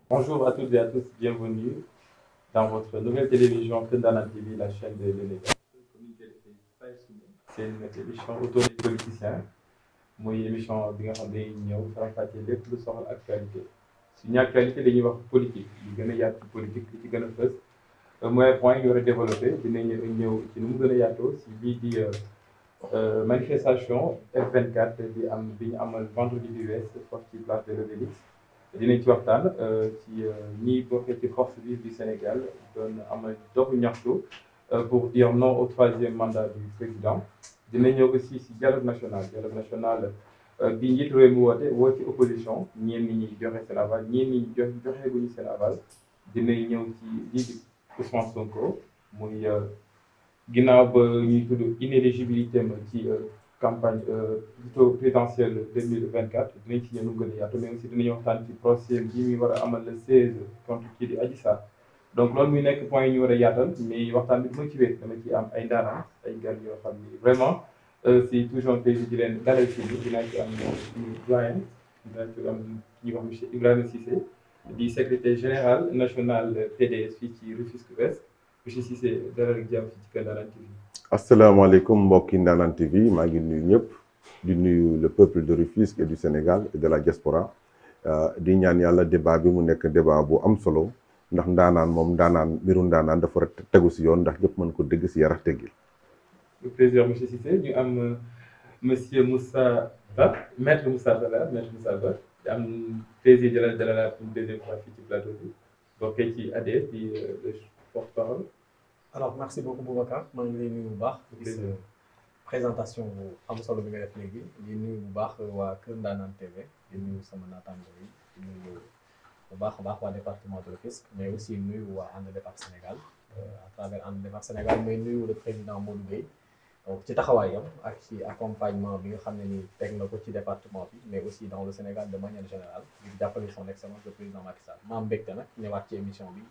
Bonjour à toutes et à tous, bienvenue dans votre nouvelle télévision Kër Ndanane TV, la chaîne de l'élégance. C'est une émission autour des politiciens muy émission bi nga xam ne ñëw faram-fàccee lépp lu soxal actualité suñu actualité dañuy wax politique li gën a yaatu politique li ci gën a fës mooy point yi war a développé dinañ ñëw ci nu mu gën a yaatoo si lii di manifestation F24 bi ñu amal vendredi bi wees foofu ci place de l'Obélisque dinañ ci waxtaan ci ñiy bokkee ci force vive du Sénégal doon amal doxu ñaxtu pour dire non au troisième mandat du président. dina ñëw aussi si dialogue national bi njiitu réew mi woo ci opposition ñenn ñi joxe seen aval ñenn ñi joxe guñu seen aval dinañ ñëw ci lii di Ousmane Sonko muy ginnaaw ba ñuy tudd inéligibilité ma ci campagne plutôt présidentielle 2024 dinañ ci ñëw nu gën a yaatu mais aussi dinañu waxtaan ci procès bi muy war a amal le 16 contre kii di Adji Sarr donc loolu muy nekk point yi ñu war a yaatal mais waxtaan bi dama ci wéet dama ci am ay ndaanaan ay gan yoo xam ni vraiment c'est toujours un plaisir di leen dalal ci bi dinaa ci am suñu doyen dinaa ci am ñuy wax monsieur Ibrahima Cissé di secrétaire général national PDS fii ci Rufisque Ouest monsieur Cissé dalal ak jàmm fii ci Kër Ndanane TV. asalaamaaleykum mbokki Ndanane TV maa ngi nuyu ñëpp di nuyu le peuple de Rufisque et du Sénégal et de la diaspora di ñaan yàlla débat bi mu nekk débat bu am solo. ndax ndaanaan moom mbiru ndaanaan dafa war a tegu si yoon ndax ñëpp mën ko dégg si yarax teggil. le plaisir monsieur Cissé ñu am monsieur Moussa Ba maître Moussa Ba di am plaisir de la dalal pour une deuxième fois fii ci plateau bi bokkee ci ADS di le porte-parole. alors merci beaucoup Boubacar maa ngi lay nuyu bu baax. gis présentation bu am solo bi nga def léegi di nuyu bu baax waa Kër Ndanane TV di nuyu sama naataango yi di nuyu. bu baax a baax waa département de Rufisque mais aussi nuyu waa ànd defar Sénégal à travers ànd defar Sénégal mais nuyu le président Modou Gueye donc ci taxawaayam ak ci accompagnement bi nga xam ne ni teg na ko ci département bi mais aussi dans le Sénégal de manière générale di jàppale son excellence le président Macky Sall maa mbégte nag ñëwaat ci émission bi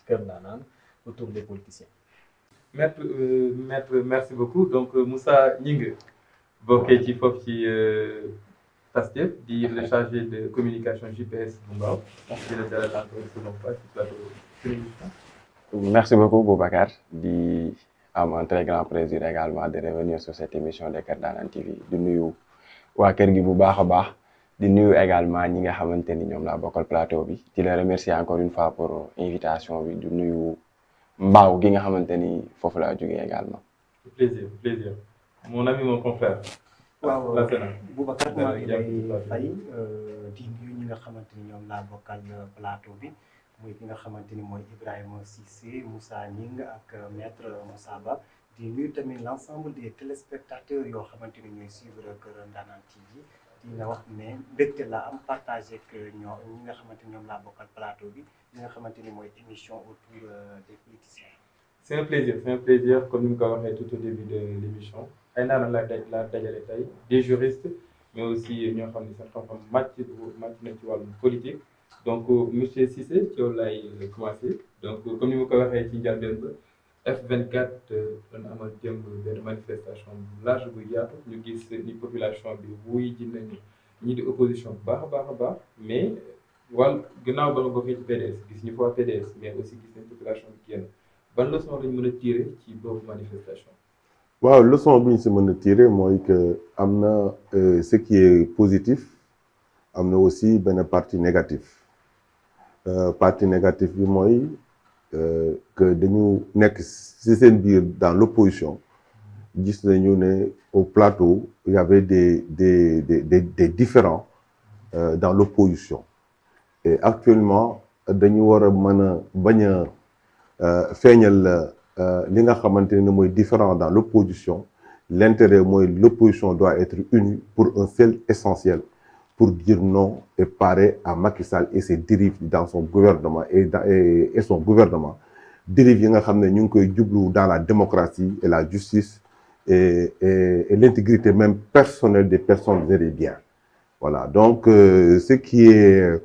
Kër Ndanane autour des politiciens. maître merci beaucoup donc Moussa Gningue bokkee ci foofu ci. Pastef di le chargé de communication JPS bu Mbao merci beaucoup Boubacar di am un très grand plaisir également de revenir sur cette émission de Kër Ndanane TV di nuyu waa kër gi bu baax a baax di nuyu également ñi nga xamante ni ñoom laa bokkal plateau bi di la remercier encore une fois pour invitation bi di nuyu Mbao gi nga xamante ni foofu laa jógee également. plaisir mon ami mon confrère. waaw Boubacar maa ngi lay fay di nuyu ñi nga xamante ni ñoom laa bokkal plateau bi muy ki nga xamante ni mooy Ibrahima Cissé Moussa Gningue ak maître Moussa Ba di nuyu tamit l' ensemble des téléspectateurs yoo xamante ni ñooy suivre Kër Ndanane TV di la wax ne mbégte la am partagé ak ñoo ñi nga xamante ni ñoom laa bokkal plateau bi ñi nga xamante ni mooy émission autour des politiciens. c' est un plaisir comme ni mu ko waxee tout au début de l' émission. ay ndaanaan la dajale tey des juristes mais aussi ñoo xam ne seen xam-xam màcc na ci wàllum politique donc monsieur Cissé ci yow laay commencé donc comme ni ma ko waxee ci njëlbeen ba F24 doon amal jëm benn manifestation bu large bu yaatu ñu gis ni population bi wuy ji nañu ñii di opposition bu baax a baax mais gannaaw ba nga bokkee ci PDS gis ñu fa PDS mais aussi gis nañ population bi génn ban leçon lañ mën a tirer ci boobu manifestation. waaw leçon bi ñu si mën a tirer mooy que am na ce qui est positif am na aussi benn partie négatif partie négatif bi mooy que dañu nekk si seen biir dans l'opposition gis nañu ne au plateau il y avait des différends dans l'opposition et actuellement dañu war a mën a bañ a feeñal li nga xamante ne mooy différent dans l'opposition l'intérêt mooy l'opposition doit être unie pour un seul essentiel pour dire non et parer à Macky Sall et ses dérives dans son gouvernement et son gouvernement dérives yi nga xam ne ñu ngi koy jublu dans la démocratie et la justice et l'intégrité même personnelle des personnes et des biens. Voilà, donc ce qui est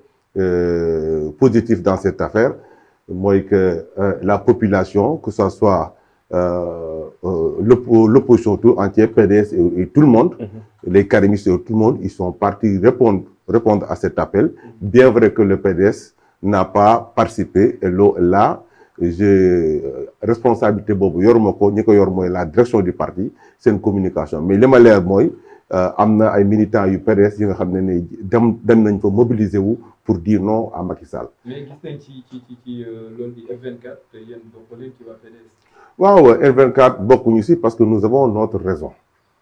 positif dans cette affaire mooy que la population, que ce soit l'opposition tout entière, PDS et tout le monde, les karimistes et tout le monde, ils sont partis répondre à cet appel. Bien vrai que le PDS n'a pas participé et là j'ai responsabilité boobu yoruma ko ñi ko yor mooy la direction du parti seen communication mais li ma leer mooy am na ay militants yu PDS yi nga xam ne ni dem nañ fa mobiliser wu pour dire non à Macky Sall. mais gis nañ ci loolu di F24 yéen bokk leen ci waa PDS. waaw F24 bokkuñu si parce que nous avons notre raison.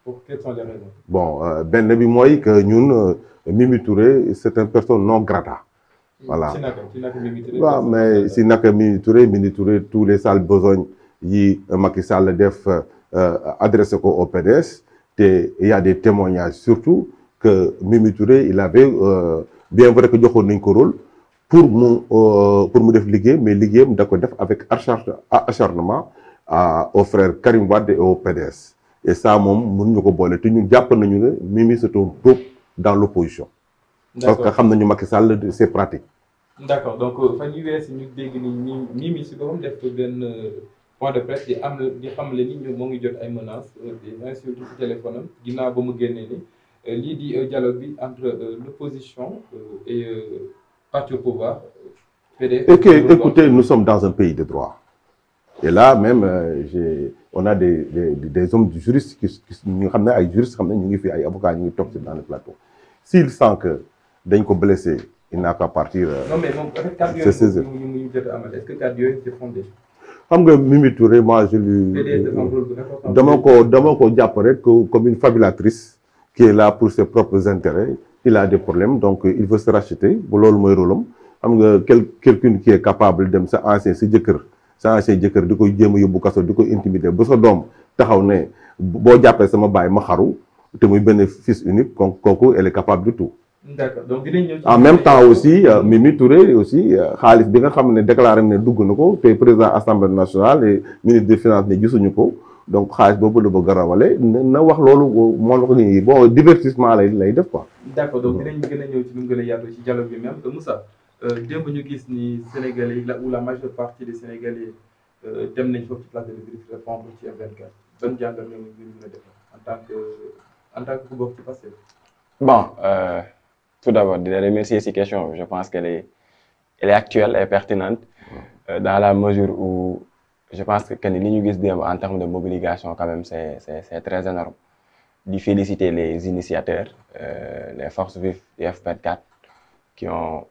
Pour quelles sont les raisons? Bon benn bi mooy que ñun Mimi Touré c'est une personne non grata. Voilà ci naka Mimi Touré. waaw mais si naka Mimi Touré tous les sales besognes yi Macky Sall def adressé ko au PDS te il y a des témoignages surtout que Mimi Touré il avait bien vrai que joxoon nañ ko rôle pour mu def liggéey mais liggéeyam da ko def avec acharnement aux frères Karim Wade et au PDS et ça moom mënuñu ko boole te ñun jàpp nañu ne Mimi c'est un taupe dans l'opposition. Parce que xam nañu Macky Sall c'est pratique. D'accord donc fan yu wees ñu dégg ni Mimi si boppam def benn point de presse di xamle ni ñu moo ngi jot ay menaces des insultes ci téléphone am ginnaaw ba mu génnee ni lii di dialogue bi entre l'opposition et parti au pouvoir. PDS. Écoutez, nous sommes dans un pays de droit. Et là même on a des hommes du juristes qui ñu xam ne ay juristes xam ne ñu ngi fi ay avocats ñu ngi toog dans le plateau. S'il sent que dañ ko blessé il n'a qu'à partir. Non mais moom avec kàddu yooyu ñu jot a amal est-ce que kàddu yooyu c'est fondé. xam nga Mimi Touré moi je lui dama ko jàpp rek comme une fabulatrice qui est là pour ses propres intérêts il a des problèmes donc il veut se racheter bu loolu mooy rôle am xam nga quelqu'un qui est capable dem sa ancien jëkkër di koy jéem a yóbbu kaso di koy intimider ba sa doom taxaw ne boo jàppee sama baay ma xaru te muy benn fils unique kooku elle est capable de tout. D'accord donc dinañ ñëw ci en même temps aussi Mimi Touré aussi xaalis bi nga xam ne déclaré ne dugg na ko te président assemblée nationale et ministre des finances ne gisuñu ko donc xaalis boobu la bëgg a rawale na wax loolu moo la ko nii bon divertissement lay def quoi. D'accord donc dinañ gën a ñëw ci lu mu gën a yaatu ci dialogue bi même Moussa démb ñu gis ni Sénégalais ou la majeure partie des Sénégalais dem nañ foofu ci place de l'Obélisque répondre ci F24 ban jàngal nga mën a def en tant que ku bokk ci Pastef. Bon tout d'abord di la remercier ci question je pense qu'elle est actuelle et pertinente dans la mesure où je pense que li ñu gis démb en termes de mobilisation quand même c'est très énorme di féliciter les initiateurs les forces vives du F24 qui ont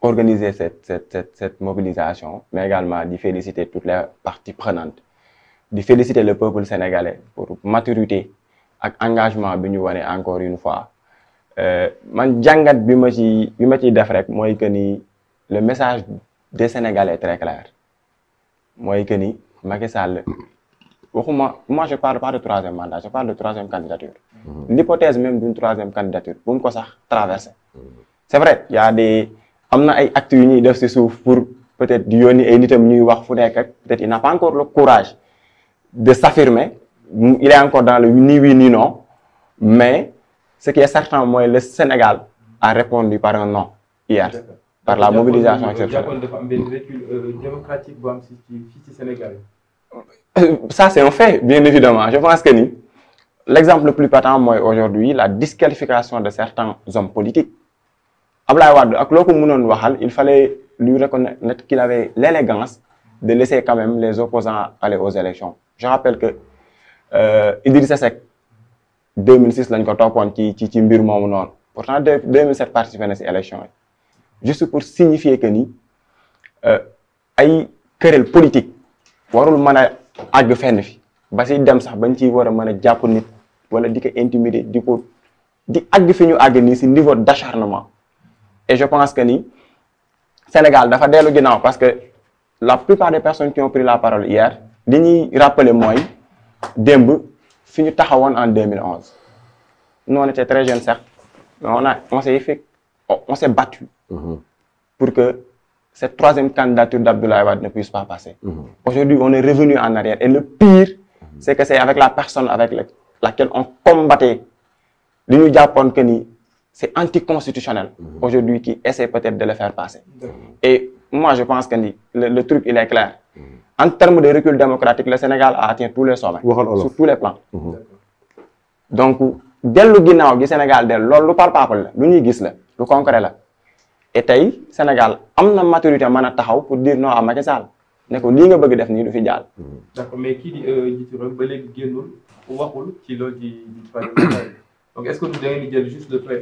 organisé cette mobilisation mais également di féliciter toutes les parties prenantes di féliciter le peuple sénégalais pour maturité ak engagement bi ñu wane encore une fois man jàngat bi ma ciy def rek mooy que ni le message des Sénégalais est très clair mooy que ni Macky Sall waxuma moi je parle pas de troisième mandat je parle de troisième candidature. L'hypothèse même d'une troisième candidature bu mu ko sax traverser. C'est vrai il y a am na ay actes yu ñuy def ci suuf pour peut-être di yónni ay nitam ñuy wax fu nekk ak peut-être il n'a pas encore le courage de s'affirmer il est encore dans le ni oui ni non mais ce qui est certain mooy le Sénégal a répondu par un non hier par la mobilisation exceptionnelle. dafa am benn recul démocratique bu am ci Sénégal. Ça c'est un fait bien évidemment je pense que ni l'exemple le plus patent mooy aujourd'hui la disqualification de certains hommes politiques Abdoulaye Wade ak loo ko mënoon waxal il fallait lui reconnaître qu'il avait l'élégance de laisser quand même les opposants aller aux élections je rappelle que Idrissa Seck 2006 lañ ko toppoon ci mbir moomu noonu pourtant 2007 participé na ci élection yi juste pour signifier que ni ay querelle politique warul mën a àgg fenn fi ba ci dem sax bañ ciy war a mën a jàpp nit wala di ko intimider di àgg fi ñu àgg nii ci niveau d'acharnement et je pense que ni Sénégal dafa dellu ginnaaw parce que la plupart des personnes qui ont pris la parole hier li ñuy rappeler mooy démb fi ñu taxawoon en 2011 nous on était très jeunes certes mais on s'est battu pour que cette troisième candidature d'Abdoulaye Wade ne puisse pas passer. Aujourd'hui on est revenu en arrière et le pire c'est que c'est avec la personne avec laquelle on combattait li ñu jàppoon que ni c'est anticonstitutionnel aujourd'hui qui essaie peut-être de le faire passer et moi je pense que ni le truc il est clair en termes de recul démocratique le Sénégal a atteint tous les sommets sur tous les plans donc dellu ginnaaw gi Sénégal dellu loolu lu palpable la lu ñuy gis la lu concret la et tey Sénégal am na maturité mën a taxaw pour dire non à Macky Sall ne ko lii nga bëgg def nii du fi jàll. d'accord mais kii di njiitu réew ba léegi génnul waxul ci loolu di troisième mandat donc est-ce que da ngeen di jël juste le train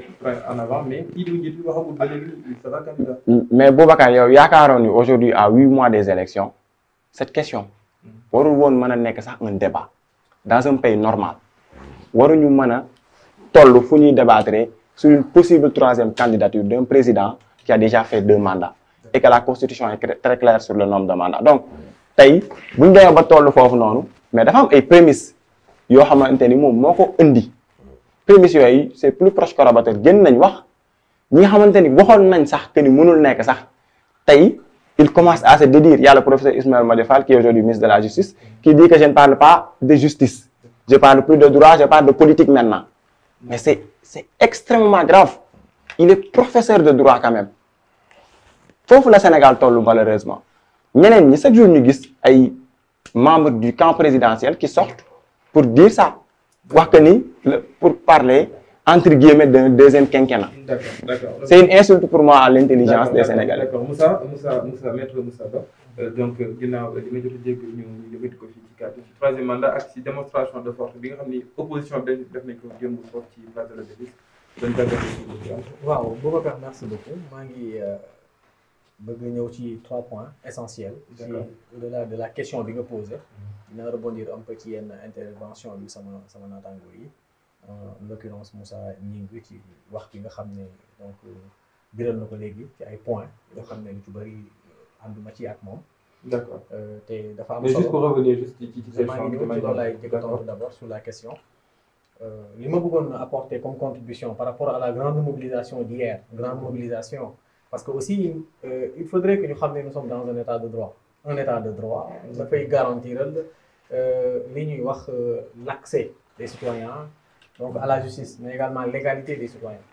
en avant mais kii di njiitu waxagul ba léegi il sera candidat. mais Boubacar yow yaakaaroon ni aujourd'hui à 8 mois des élections cette question warul woon mën a nekk sax un débat dans un pays normal waruñu mën a toll fu ñuy débattre sur une possible troisième candidature d'un président qui a déjà fait 2 mandats et que la constitution est très claire sur le nombre de mandats donc tey bu ñu demee ba toll foofu noonu mais dafa am ay prémices yoo xamante ni moom moo ko indi prémices yooyu c'est plus proche collaborateur génn nañ wax ñi nga xamante ni waxoon nañ sax que ni mënul nekk sax tey il commence à se dédire. Il y a le professeur Ismaël Madior Fall qui est aujourd'hui ministre de la Justice qui dit que je ne parle pas de justice, je parle plus de droit, je parle de politique maintenant. Mais c'est extrêmement grave. Il est professeur de droit quand même. Foofu la Sénégal tollu malheureusement ñeneen ñi chaque jour ñu gis ay membres du camp présidentiel qui sortent pour dire ça wax que ni pour parler entre guillemets d'un deuxième quinquennat. D'accord. C'est une insulte pour moi à l'intelligence des Sénégalais. D'accord maître Moussa Ba donc ginnaaw li nga jot a dégg ñu yëkkati ko fii ci cadre ci troisième mandat ak ci démonstration de force bi nga xam ni opposition bi def nañ ko démb foofu ci place de l'Obélisque. waaw Boubacar merci beaucoup maa ngi bëgg ñëw ci 3 points essentiels. au-delà de la question bi nga posé. dina rebondir un peu ci yenn intervention bi sama naataango yi. En l'occurrence Moussa Gningue ci wax bi nga xam ne donc biral na ko léegi ci ay points yoo xam ne lu ci bëri ànduma ci ak moom. D'accord. te dafa am mais solo juste pour revenir juste ci maa ngi ñëw ci loolu laay jëkk a tontu d'abord sur la question. li ma bëggoon apporter comme contribution par rapport à la grande mobilisation d'hier grande mobilisation parce que aussi il faudrait que ñu xam ne nous sommes dans un état de droit dafay garantiral li ñuy wax l'accès des citoyens donc à la justice mais également l'égalité des citoyens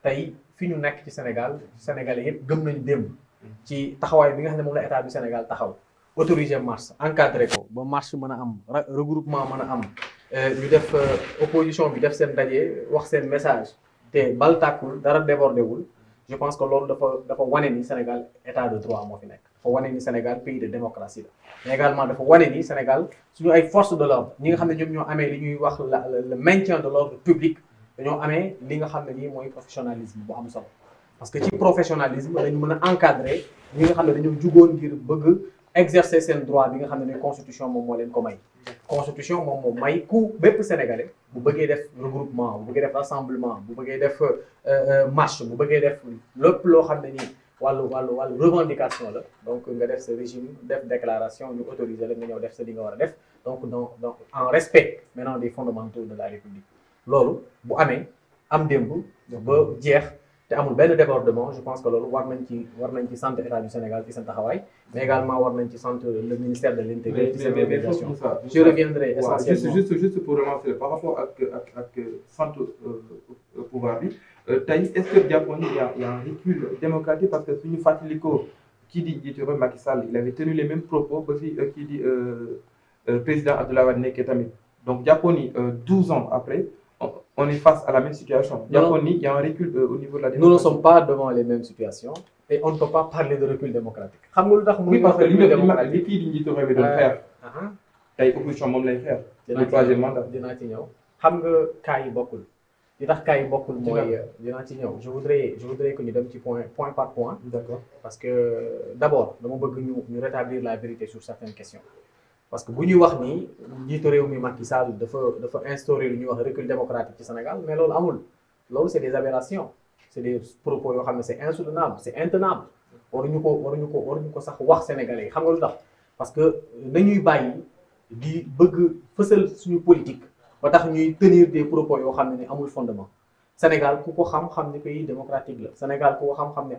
tey fi ñu nekk ci Sénégal Sénégalais yëpp gëm nañu démb ci taxawaay bi nga xam ne moom la état du Sénégal taxaw autoriser marche encadré ko ba marche mën a am regroupement mën a am ñu def opposition bi def seen daje wax seen message te bal tàkkul dara débordé wul je pense que loolu dafa wane ni Sénégal état de droit moo fi nekk dafa wane ni Sénégal pays de démocratie la mais également dafa wane ni Sénégal suñu ay forces de l'ordre ñi nga xam ne ñoom ñoo amee li ñuy wax le maintien de l'ordre public dañoo amee li nga xam ne nii mooy professionnalisme bu am solo parce que ci professionnalisme dañu mën a encadrer ñi nga xam ne dañoo jugoon ngir bëgg exercer seen droit bi nga xam ne constitution moom moo leen ko may constitution moom moo may ku bépp sénégalais bu bëggee def regroupement bu bëggee def rassemblement bu bëggee def marche bu bëggee def lépp loo xam ne nii wàllu revendication la donc nga def sa régime def déclaration ñu autoriser la nga ñëw def sa li nga war a def donc en respect maintenant des fondamentaux de la République loolu bu amee am démb ba jeex te amul benn débordement je pense que loolu war nañ ci sant état du Sénégal ci seen taxawaay mais également war nañ ci sant le ministère de l'Intérieur ci seen organisation je reviendrai essentiellement juste pour relancer par rapport ak centre pouvoir bi tey est-ce que jàppoon ni y a un recul démocratique parce que suñu fàttalikoo kii di jiitu réew Macky Sall il avait tenu les mêmes propos ba fi kii di président Abdoulaye Wade nekkee tamit donc jàppoon ni 12 ans après on est face à la même situation. jàppoon ni y a un recul au niveau de la démocratie. Nous ne sommes pas devant les mêmes situations et on ne peut pas parler de recul démocratique. xam nga lu tax muy wax recul démocratique li kii di njiitu réew mi doon xeex. tey opposition moom lay xeex. le troisième mandat dinaa ci ñëw xam nga cas yi bokkul. li tax cas yi bokkul mooy dinaa ci ñëw je voudrais que ñu dem ci point par point. D'accord. parce que d'abord dama bëgg ñu rétablir la vérité sur certaines questions. parce que bu ñuy wax ni njiitu réew mi Macky Sall dafa instaurer lu ñuy wax recul démocratique ci Sénégal mais loolu amul loolu c'est des aberrations c'est des propos yoo xam ne c'est insoutenable c'est intenable waruñu ko sax wax sénégalais yi xam nga lu tax parce que dañuy bàyyi di bëgg fësal suñu politique ba tax ñuy tenir des propos yoo xam ne ni amul fondement Sénégal ku ko xam-xam ni pays démocratique la Sénégal ku ko xam-xam ne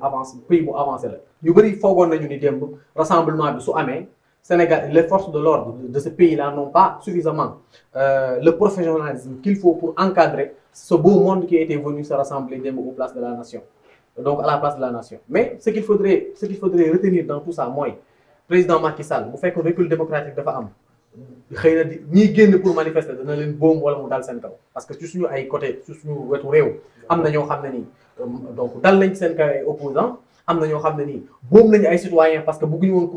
pays bu avancé la ñu bëri foogoon nañu ni démb rassemblement bi su amee Sénégal, les forces de l'ordre de ce pays-là n'ont pas suffisamment le professionnalisme qu'il faut pour encadrer ce beau monde qui était venu se rassembler aux places de la nation. Donc à la place de la nation. Mais ce qu'il faudrait retenir dans tout ça, moi, président Macky Sall, bu fekk recul démocratique dafa am xëy na ñiy génn pour manifester dana leen boom wala mu dal seen kaw parce que ci suñu ay côté ci suñu wetu réew am na ñoo xam ne nii donc dal nañ ci seen kaw ay opposants am na ñoo xam ne nii boom nañu ay citoyens parce que bëgguñu woon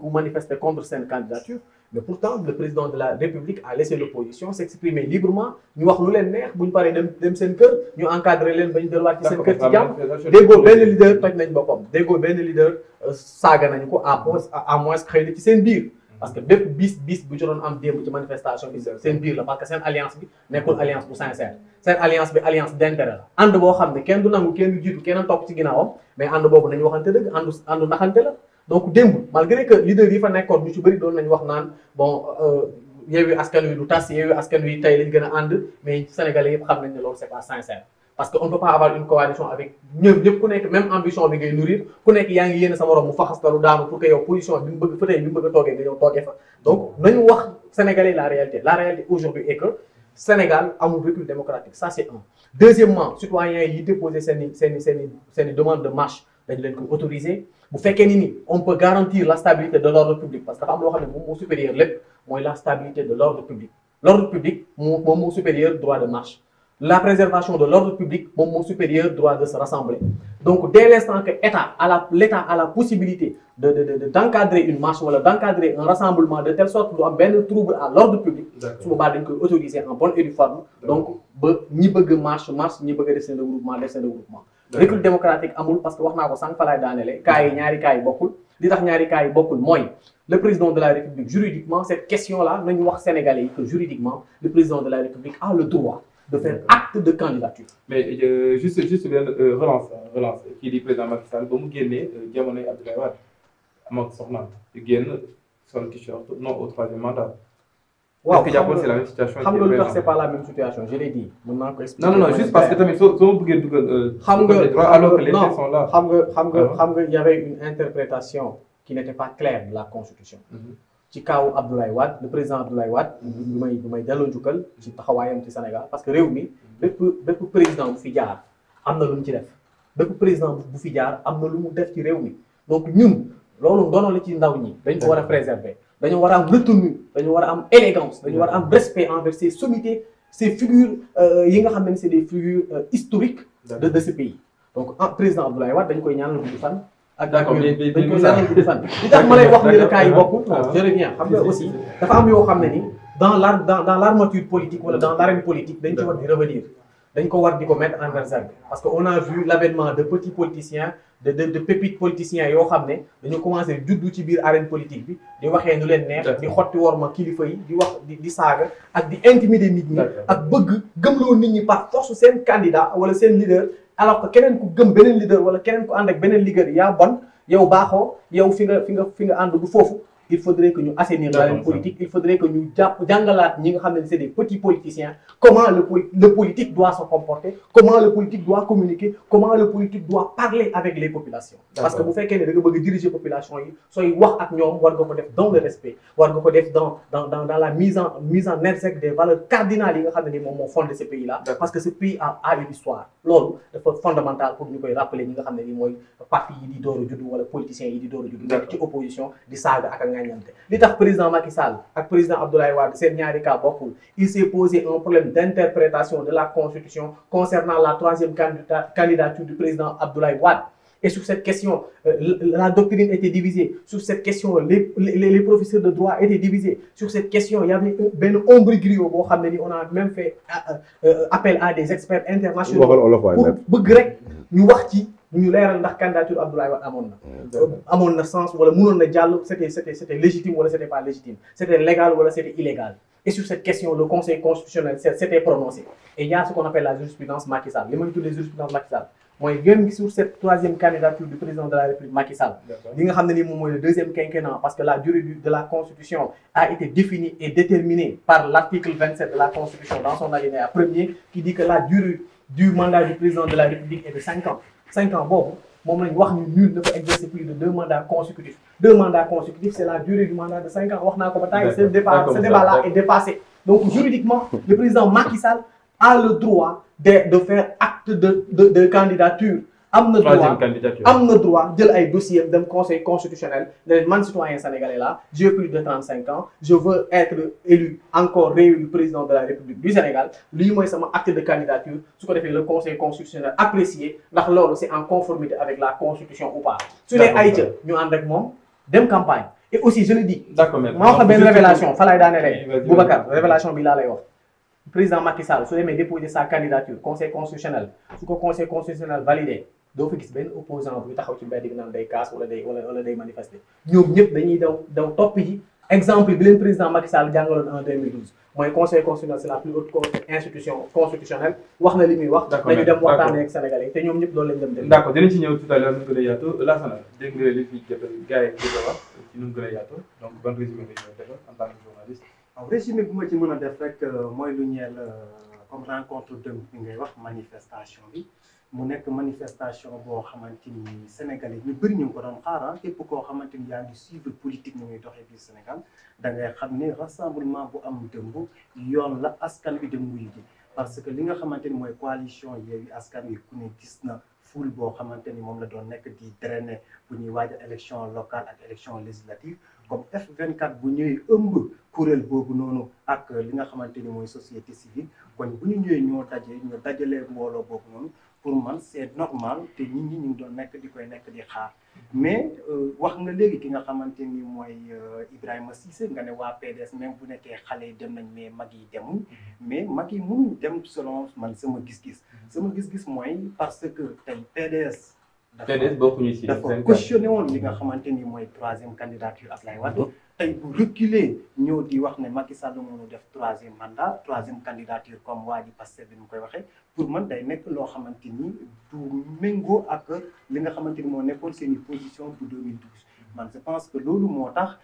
ku manifester contre seen candidature mais pourtant le président de la République a laissé l'opposition s'exprimer librement ñu wax lu leen neex bu ñu paree dem seen kër ñu encadrer leen ba ñu delluwaat ci seen kër ci jàmm déggoo benn leader toj nañ boppam déggoo benn leader saaga nañu ko à moins xëy na ci seen biir parce que bépp bis bu ci doon am démb ci manifestation bi seen biir la parce que seen alliance bi nekkul alliance bu sincère seen alliance bi alliance d'intérêt la ànd boo xam ne kenn du nangu kenn du jiitu kenn topp ci ginnaawam mais ànd boobu nañu waxante dëgg àndu naxante la donc démb malgré que leader yi fa nekkoon ñu ci bëri doon nañu wax naan bon Yewwi Askan Wi du tas Yewwi Askan Wi tey lañ gën a ànd mais Sénégalais yëpp xam nañ ne loolu c'est pas sincère parce que on ne peut pas avoir une coalition avec ñëpp ku nekk même ambition bi ngay nourrir ku nekk yaa ngi yéene sa morom mu faxastalu daanu pour que yow position bi mu bëgg fauteuil bi mu bëgg a toogee nga ñëw toogee fa donc nañu wax Sénégalais la réalité aujourd'hui est que Sénégal amul recul démocratique ça c'est un deuxièmement citoyens yi déposer seeni demande de marche dañ leen ko autoriser bu fekkee ni on peut garantir la stabilité de l'ordre public parce que dafa am loo xam ne moom moo supérieur lépp mooy la stabilité de l'ordre public moom moo supérieur droit de marche la préservation de l'ordre public moom moo supérieur droit de se rassembler donc dès l'instant que l'État a la possibilité d'encadrer une marche wala d'encadrer un rassemblement de telle sorte que du am benn trouble à l'ordre public su boobaa dañ koy autoriser en bonne et due forme donc ba ñi bëgg marche ñi bëgg def seen regroupement recul démocratique amul parce que wax naa ko sànq fa laay daanele ñaari cas yi bokkul li tax ñaari cas yi bokkul mooy le président de la République juridiquement cette question-là nañu wax sénégalais yi que juridiquement le président de la République a le droit de faire acte de candidature. mais juste benn relance kii di président Macky Sall ba mu génnee jamonoy Abdoulaye Wade am ak soxnaam génn sol t-shirt non au troisième mandat. waaw est-ce que jàppoon c'est la même situation. xam nga lu tax c'est pas la même situation je l'ai dit mën naa ko expliquer. non juste parce que tamit soo ma bëggee dugal. xam nga alors que les faits sont là. xam nga y avait une interprétation qui n'était pas claire de la constitution. ci kaawu Abdoulaye Wade le président Abdoulaye Wade bu may delloo njukkal ci taxawaayam ci Sénégal parce que réew mi bépp président bu fi jaar am na lu mu ci def bépp président bu fi jaar am na lu mu def ci réew mi donc ñun loolu ndono la ci ndaw ñi dañ ko war a préserver dañu war a am retenue dañu war a am élégance dañu war a am respect envers ces sommités ces figures yi nga xam ne c'est des figures historiques de ce pays donc président Abdoulaye Wade dañ koy ñaanal gudd fan. d'accord dañ koy ñaanal gudd fan. li tax ma lay wax ni le cas yi bokkul je reviens xam nga aussi dafa am yoo xam ne ni dans l'armature politique wala dans l'arène politique dañ ci war di revenir dañ ko war di ko mettre en exergue parce que on a vu l'avènement de petits politiciens de pépites politiciens yoo xam ne dañu commencé juddu ci biir arène politique bi di waxee nu leen neex di xotti worma kilifa yi di wax di saaga ak di intimider nit ñi ak bëgg gëmloo nit ñi par force seen candidat wala seen leader alors que keneen ku gëm beneen leader wala keneen ku ànd ak beneen leader yaa bon yow baaxoo yow fi nga ànd du foofu il faudrait que ñu assainir l'arène politique il faudrait que ñu jàngalaat ñi nga xam ne c'est des petits politiciens comment le politique doit se comporter comment le politique doit communiquer comment le politique doit parler avec les populations parce que bu fekkee ne da nga bëgg a diriger population yi sooy wax ak ñoom war nga ko def dans le respect war nga ko def dans la mise en exergue des valeurs cardinales yi nga xam ne ni moom moo fondé ce pays là parce que ce pays a une histoire loolu dafa fondamental pour ñu koy rappeler ñi nga xam ne ni mooy parti yi di door a juddu wala politiciens yi di door a juddu nekk ci opposition di saaga ak li tax président Macky Sall ak président Abdoulaye Wade seen ñaari cas bokkul il s'est posé un problème d'interprétation de la constitution concernant la troisième candidature du président Abdoulaye Wade et sur cette question la doctrine était divisée sur cette question les professeurs de droit étaient divisés sur cette question il y avait benn ombrigrio boo xam ne ni on a même fait appel à des experts internationaux pour bëgg rek ñu wax ci ñu leeral ndax candidature Abdoulaye Wade amoon na sens wala mënoon na jàll c'était légitime wala c'était pas légitime c'était légal wala c'était illégal et sur cette question le conseil constitutionnel s'était prononcé et il y a ce qu'on appelle la jurisprudence Macky Sall li may tuddee jurisprudence Macky Sall mooy gën sur cette troisième candidature du président de la République Macky Sall li nga xam ne ni moom mooy le deuxième quinquennat parce que la durée de la constitution a été définie et déterminée par l'article 27 de la constitution dans son alinéa premier qui dit que la durée du mandat du président de la République est de 5 ans 5 ans boobu moom lañ wax ni nul ne peut exercer plus de 2 mandats consécutifs 2 mandats consécutifs c'est la durée du mandat de 5 ans wax naa ko ba tey ce débat-là est dépassé donc juridiquement le président Macky Sall a le droit de faire acte de candidature am na troisième droit candidature am na droit jël ay dossiers dem conseil constitutionnel ne man citoyen sénégalais là j'ai plus de 35 ans je veux être élu encore réélu président de la République du Sénégal lii mooy sama acte de candidature su ko defee le conseil constitutionnel apprécié ndax loolu c'est en conformité avec la constitution ou pas su dee ay ca ñu ànd ak moom dem campagne et aussi je le dis d'accord ma wax la benn révélation fa lay daanelee Boubacar révélation bi laa lay wax président Macky Sall su demee déposer sa candidature conseil constitutionnel su ko conseil constitutionnel validé doo fa gis benn opposant bu taxaw ci mbedd bi naan day casse wala day manifester ñoom ñëpp dañuy daw topp yi exemple bi leen président Macky Sall jàngaloon en 2012 mooy conseil constitutionnel c'est la plus haute institution constitutionnelle wax na li muy wax. dañu dem waxtaanee ak Sénégalais te ñoom ñëpp loolu lañ dem def. d'accord dinañ ci ñëw tout à l'heure nu mu gën a yaatu Lassana dégg nga li fi jot gars yi di wax ci nu mu gën a yaatu donc ban résumé nga ñëw defal en tant que journaliste. waaw résumé bu ma ci mën a def rek mooy lu ñeel comme rencontre de bi ngay wax manifestation bi. mu nekk manifestation boo xamante ni Sénégalais ñu bëri ñu ngi ko doon xaar képp koo xamante ni yaa ngi suivre politique ni muy doxee biir Sénégal da ngay xam ne rassemblement bu am dëmb yoon la askan bi dem wuyu ji parce que li nga xamante ni mooy coalition Yewwi Askan Wi ku ne gis na foule boo xamante ni moom la doon nekk di drainer bu ñuy waaj a élection locale ak élection législative comme F24 bu ñëwee ëmb kuréel boobu noonu ak li nga xamante ni mooy société civile kon bu ñu ñëwee ñoo dajalee mbooloo boobu noonu pour man c'est normal te nit ñi ñu ngi doon nekk di xaar mais wax nga léegi ki nga xamante ni mooy Ibrahima Cissé nga ne waa PDS même bu nekkee xale yi dem nañ mais mag yi demuñ mais mag yi mënuñ dem selon man sama gis-gis mooy parce que tey PDS bokkuñu ci dafa cautionné woon li nga xamante ni mooy troisième candidature Abdoulaye Wade tey bu reculer ñëw di wax ne Macky Sall mënu def troisième mandat troisième candidature comme waa ji Pastef bi ñu koy waxee pour man day nekk loo xamante ni du méngoo ak li nga xamante ni moo nekkoon seen i position bu 2012 man je pense que loolu moo tax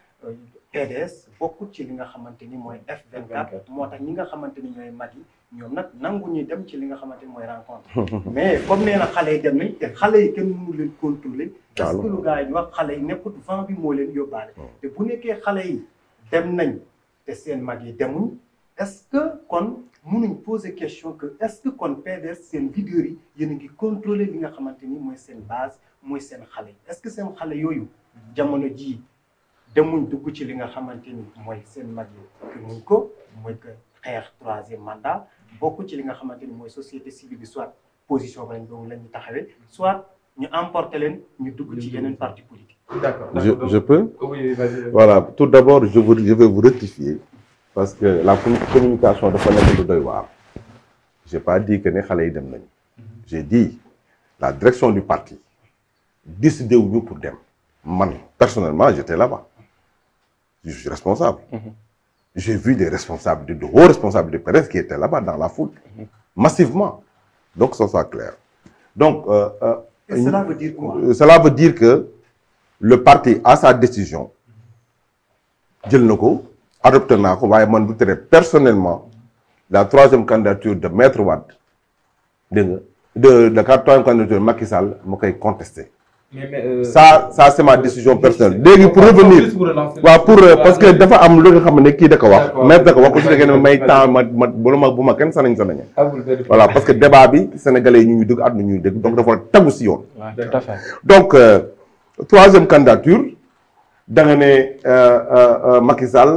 PDS bokkut ci li nga xamante ni mooy F24 moo tax ñi nga xamante ni ñooy mag yi ñoom nag nangu ñuy dem ci li nga xamante ni mooy rencontre mais comme nee na xale yi dem nañ te xale yi kenn mënu leen contrôler parce que lu gars yi di wax xale yi nekkut vent bi moo leen yóbbaale te bu nekkee xale yi dem nañ te seen mag yi demuñ est-ce que kon mënuñ poser question que est-ce que kon PDS seen leader yi yéen a ngi contrôler li nga xamante ni mooy seen base mooy seen xale yi est-ce que seen xale yooyu jamono jii demuñ dugg ci li nga xamante ni mooy seen mag yi que muñ ko mooy que xeex troisième mandat bokk ci li nga xamante ni mooy société civile bi soit position ba lañ ñu taxawee soit ñu emporter leen ñu dugg ci yeneen parti politique. D'accord. Je peux? Oui, vas-y. Voilà, tout d'abord je vais vous rectifier parce que la communication dafa nekk lu doy waar. J'ai pas dit que ne xale yi dem nañ. J'ai dit la direction du parti décidé wuñu pour dem. Man personnellement j'étais là-bas. Je suis responsable. J'ai vu des responsables, de hauts responsables de PDS qui étaient là-bas dans la foule, massivement. Donc ça soit clair. Donc et cela veut dire quoi? Cela veut dire que le parti a sa décision. Jël na ko adopté naa ko waaye man du tere personnellement la troisième candidature de Maître Wade dégg nga de la troisième candidature Macky Sall ma koy contester. Ça c'est ma décision personnelle. léegi pour revenir waaw pour parce que dafa am lu nga xam ne kii da ko wax. maître da ko wax ku si nekkee ne may temps bu ma kenn sanañ. voilà parce que débat bi sénégalais yi ñu ngi dégg àdduna ñuy dégg donc dafa tegu si yoon. tout à fait. donc troisième candidature da nga ne Macky Sall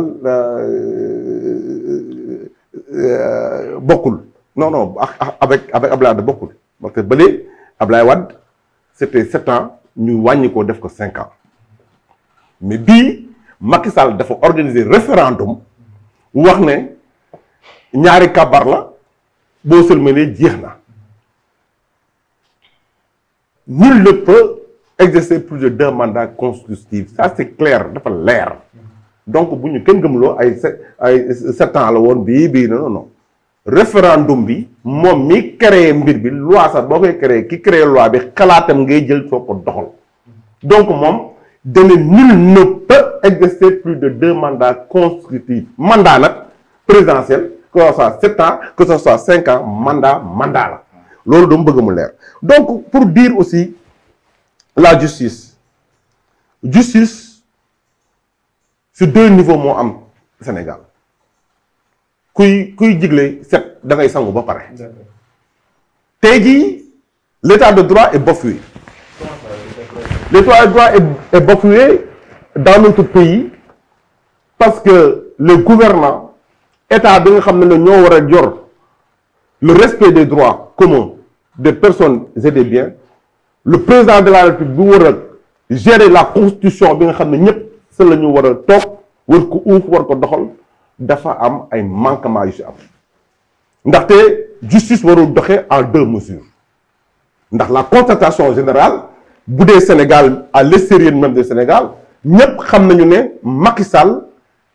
bokkul non avec Abdoulaye Wade bokkul parce que bële Abdoulaye Wade c'était 7 ans. ñu wàññi ko def ko 5 ans mais bii Macky Sall dafa organiser référendum wax ne ñaari kabar la boo sëlmalee jeex na nul ne peut exercer plus de 2 mandats consécutifs ça c'est clair dafa leer donc bu ñu kenn gëmloo ay 7 ans la woon bii non référendum bi moom mi créé mbir bi loi sax boo koy créé ki créé loi bi xalaatam ngay jël soo ko doxal donc moom dana nul ne peut exercer plus de 2 mandats consécutifs mandat nag présidentiel que ce soit 7 ans que ce soit 5 ans mandat la loolu dama bëgg mu leer donc pour dire aussi la justice sur 2 niveaux moo am Sénégal kuy jigle set da ngay sangu ba pare tey jii l'état de droit est bafoué. L'état de droit est bafoué dans notre pays parce que le gouvernement, état bi nga xam ne ñoo war a yor le respect des droits communs des personnes et des biens, le président de la République bu war a gérer la constitution bi nga xam ne ñëpp sa la ñu war a toog war ko uuf war ko doxal dafa am ay manquements yu si am ndaxte justice warul doxee en deux mesures ndax la constatation générale bu dee Sénégal à l'extérieur même du Sénégal ñëpp xam nañu ne Macky Sall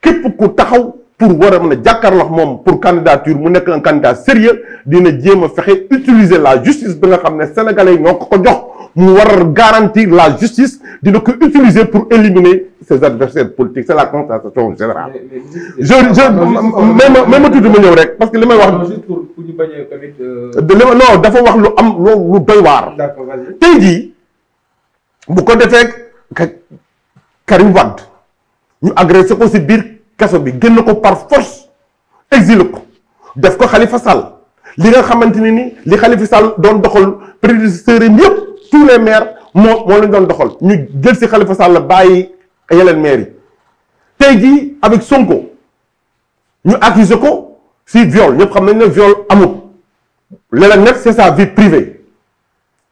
képp ku taxaw pour war a mën a jàkkaarloo moom pour candidature mu nekk un candidat sérieux dina jéem a fexe utiliser la justice bi nga xam ne sénégalais yi ñoo ko jox mu war a garantir la justice dina ko utiliser pour éliminer ses adversaires politiques c'est la constatation générale. mais ma tuuti ma ñëw rek parce que li may wax. juste pour ñu bañ a tamit. non dafa wax lu am lu doy waar. D'accord, vas-y. tey jii bu ko defee Karim Wade ñu agressé ko si biir kaso bi génn ko par force exilé ko def ko Khalifa Sall li nga xamante ne ni li Khalifa Sall doon doxal prédécesseurs yi yëpp tous les maires moo lañ doon doxal ñu jël si Khalifa Sall bàyyi yeneen maires yi tey jii avec Sonko ñu accusé ko si viol ñëpp xam nañ ne viol amul leneen nag c'est sa vie privée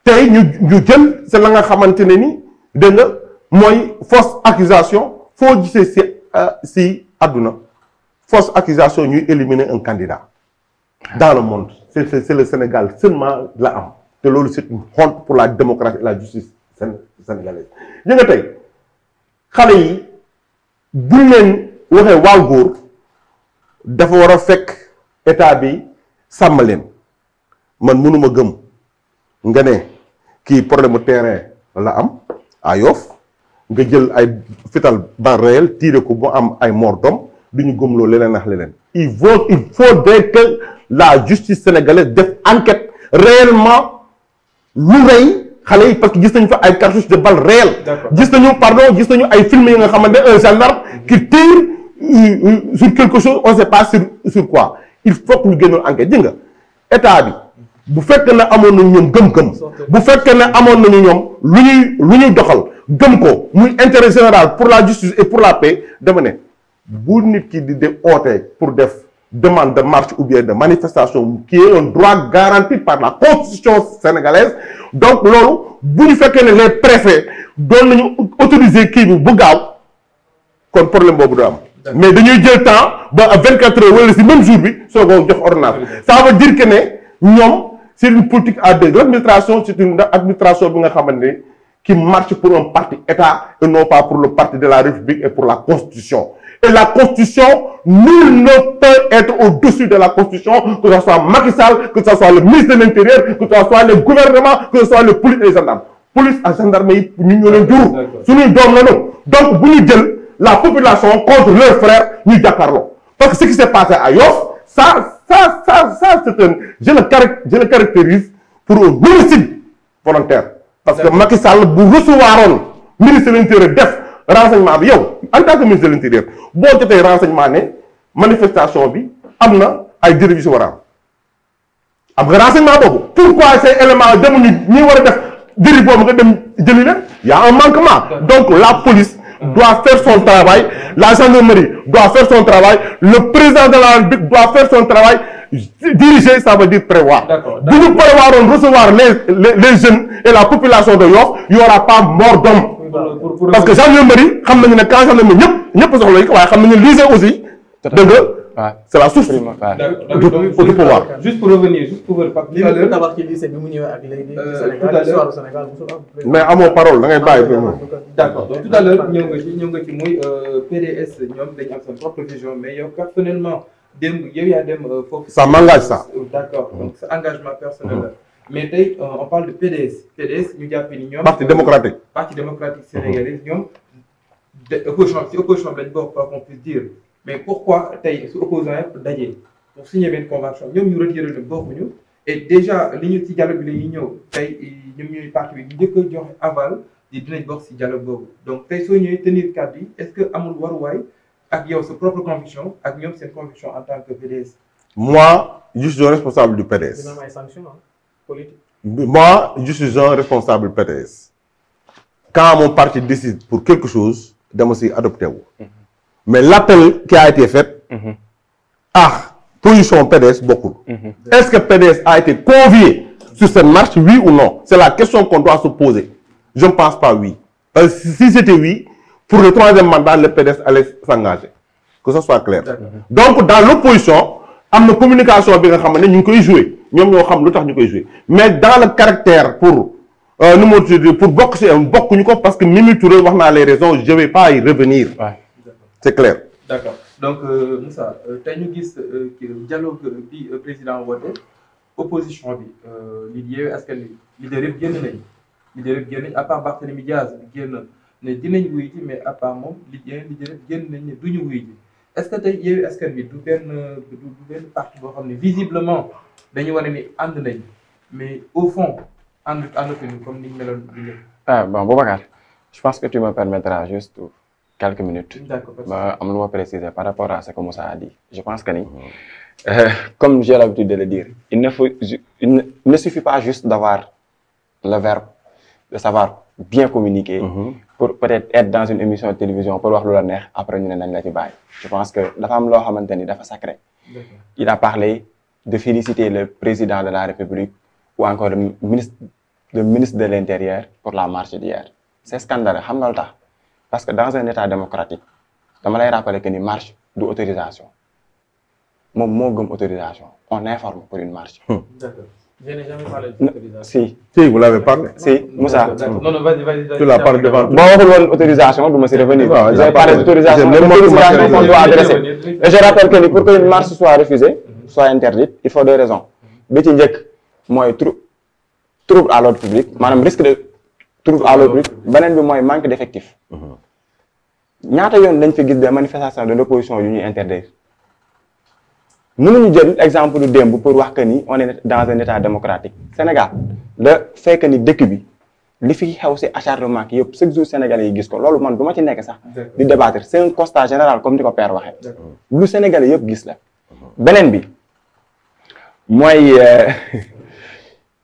tey ñu jël c'est la nga xamante ne ni dégg nga mooy fausse accusation foo gisee si àdduna fausse accusation ñuy éliminer un candidat dans le monde c'est le Sénégal seulement la am te loolu c'est une honte pour la démocratie et la justice sénégalaise yi nga tey xale yi buñ leen waxee waaw góor dafa war a fekk état bi sàmm leen man mënuma gëm nga ne kii problème mu terrain la am à Yoff nga jël ay fital ban réel tiré ko bu am ay mort d'homme du ñu gëmloo leneen ak leneen il faudrait que la justice sénégalaise def enquête réellement lu rey xale yi parce que gis nañu fa ay cartouches de balles réelles gis nañu ay films yi nga xamante un gendarme qui tire sur quelque chose on sait pas sur quoi il faut que ñu génnoon enquête ji nga état bi bu fekkee ne amoon nañu ñoom gëm-gëm bu fekkee ne amoon nañu ñoom lu ñuy doxal gëm ko muy intérêt général pour la justice et pour la paix dama ne bu nit ki di oote pour def demande de marche ou bien de manifestation qui est un droit garanti par la constitution sénégalaise donc loolu bu ñu fekkee ne les préfets doon nañu autoriser kii bi bu gaaw kon problème boobu du am mais dañuy jël temps ba à 24 heures wala si même jour bi soo ko jox ordonnance ça veut dire que ne ñoom c'est une politique à deux l'administration c'est une administration bi nga xamante ne qui marche pour un parti État et non pas pour le parti de la République et pour la Constitution. Et la Constitution, nul ne peut être au-dessus de la Constitution, que ce soit Macky Sall, que ce soit le ministre de l'Intérieur, que ce soit le gouvernement, que ce soit le police et les gendarmes. Police et gendarmerie, nous ñoo leen jur suñuy doom la ñu donc bu ñu jël la population contre leurs frères ñu jàkkaarloo parce que ce qui s'est passé à Yoff ça c'est un je le caractérise pour un homicide volontaire. Parce que Macky Sall bu recevoiroon ministre de l'Intérieur def renseignement bi yow en tant que ministre de l'Intérieur boo jotee renseignement ne manifestation bi am na ay dérives yu si war a am nga renseignement boobu pourquoi ces éléments demuñu ñi war a def dérive boobu nga dem jëli leen y a un manquement donc la police doit faire son travail la gendarmerie doit faire son travail le président de la République doit faire son travail diriger ça veut dire prévoir bu ñu prévoiroon recevoir les jeunes et la population de Yoff il y aura pas mort d'homme parce que gendarmerie xam nañu ne quand gendarmerie ñëpp soxla yi waaye xam nañu lycée aussi dëgg nga c'est la source du pouvoir juste pour revenir mais amoo parole da ngay bàyyi d'accord donc tout à l'heure ñëw nga ci muy PDS ñoom dañu am seen propre vision mais yow personnellement yow yaa dem foofu ça m'engage ça d'accord donc sa engagement personnel la mais tey on parle de PDS ñu jàpp ni ñoom parti démocratique sénégalais ñoom opposition bi lañ bokk quoi qu'on puisse dire mais pourquoi tey su opposant yëpp daje pour signer benn convention ñoom ñu retiré ne bokkuñu et déjà li ñu ci dialogue bi la ñuy ñëw tey ñoom ñooy parti bi ñu njëkk a joxe aval di dinañ bokk ci dialogue boobu donc tey soo ñëwee tenir kàddu yi est-ce que amul waruwaay ak yow sa propre conviction ak ñoom seen conviction en tant que PDS. moi je suis responsable du PDS. dina am ay sanctions politiques. Moi, je suis un responsable PDS. Quand mon parti décide pour quelque chose, je suis adopté. Mais l'appel qui a été fait, position PDS, beaucoup. Est-ce que PDS a été convié sur cette marche, oui ou non? C'est la question qu'on doit se poser. Je ne pense pas oui. Si c'était oui, pour le 3e mandat, le PDS allait s'engager. Que ce soit clair. Donc, dans l'opposition, il y a une communication qui nous jouer. Mais dans le caractère pour beaucoup, parce que Mimi Touré, on a les raisons, je ne vais pas y revenir. Ouais. C'est clair. D'accord. Donc, Moussa, tu as le dialogue du président Ouattara, opposition, l'idée est-ce que leader à part Barthélémy Diaz, mais à part moi, l'idée est-ce que est-ce que du parti visiblement mais au fond comme ni bon Boubacar, je pense que tu me permettras juste quelques minutes. D'accord. Préciser par rapport à ce que Moussa a dit. Je pense que comme j'ai l'habitude de le dire, il ne suffit pas juste d'avoir le verbe, de savoir bien communiquer, pour peut-être être dans une émission de télévision pour voir le nerf après nous la ci bàyyi. Je pense que la femme loo xamante ni dafa sacré. Il a parlé de féliciter le président de la République ou encore le ministre de l'Intérieur pour la marche d'hier. C'est scandaleux, xam nga lu tax parce que dans un état démocratique dama lay rappeler que ni marche d'autorisation. Moom moo gëm autorisation. On informe pour une marche. D'accord. Je n'ai jamais parlé d'autorisation. Si, vous l'avez parlé. Si, Moussa. Non, vas-y. Tu l'as parlé devant. Bon, on autorisation, je me suis revenu. J'ai parlé d'autorisation. L'autorisation qu'on doit adresser. Et je rappelle que pour qu'une marche soit refusée, soit interdite, il faut 2 raisons. Moi, trouble à l'ordre public, madame risque de trouble à l'ordre public, benen bi moy manque d'effectifs. Ñaata yoon dañ fi gis des manifestations de l'opposition yu ñuy interdire. Nous jël exemple de démb pour wax que ni on est dans un état démocratique. Sénégal, le fait que ni dëkk bi li fi xew ci acharnement ki yëpp chaque jour sénégalais yi gis ko lolu man duma ci nekk sax di débattre, c'est un constat général comme diko père waxé. Lu sénégalais yëpp gis la. Benen bi moy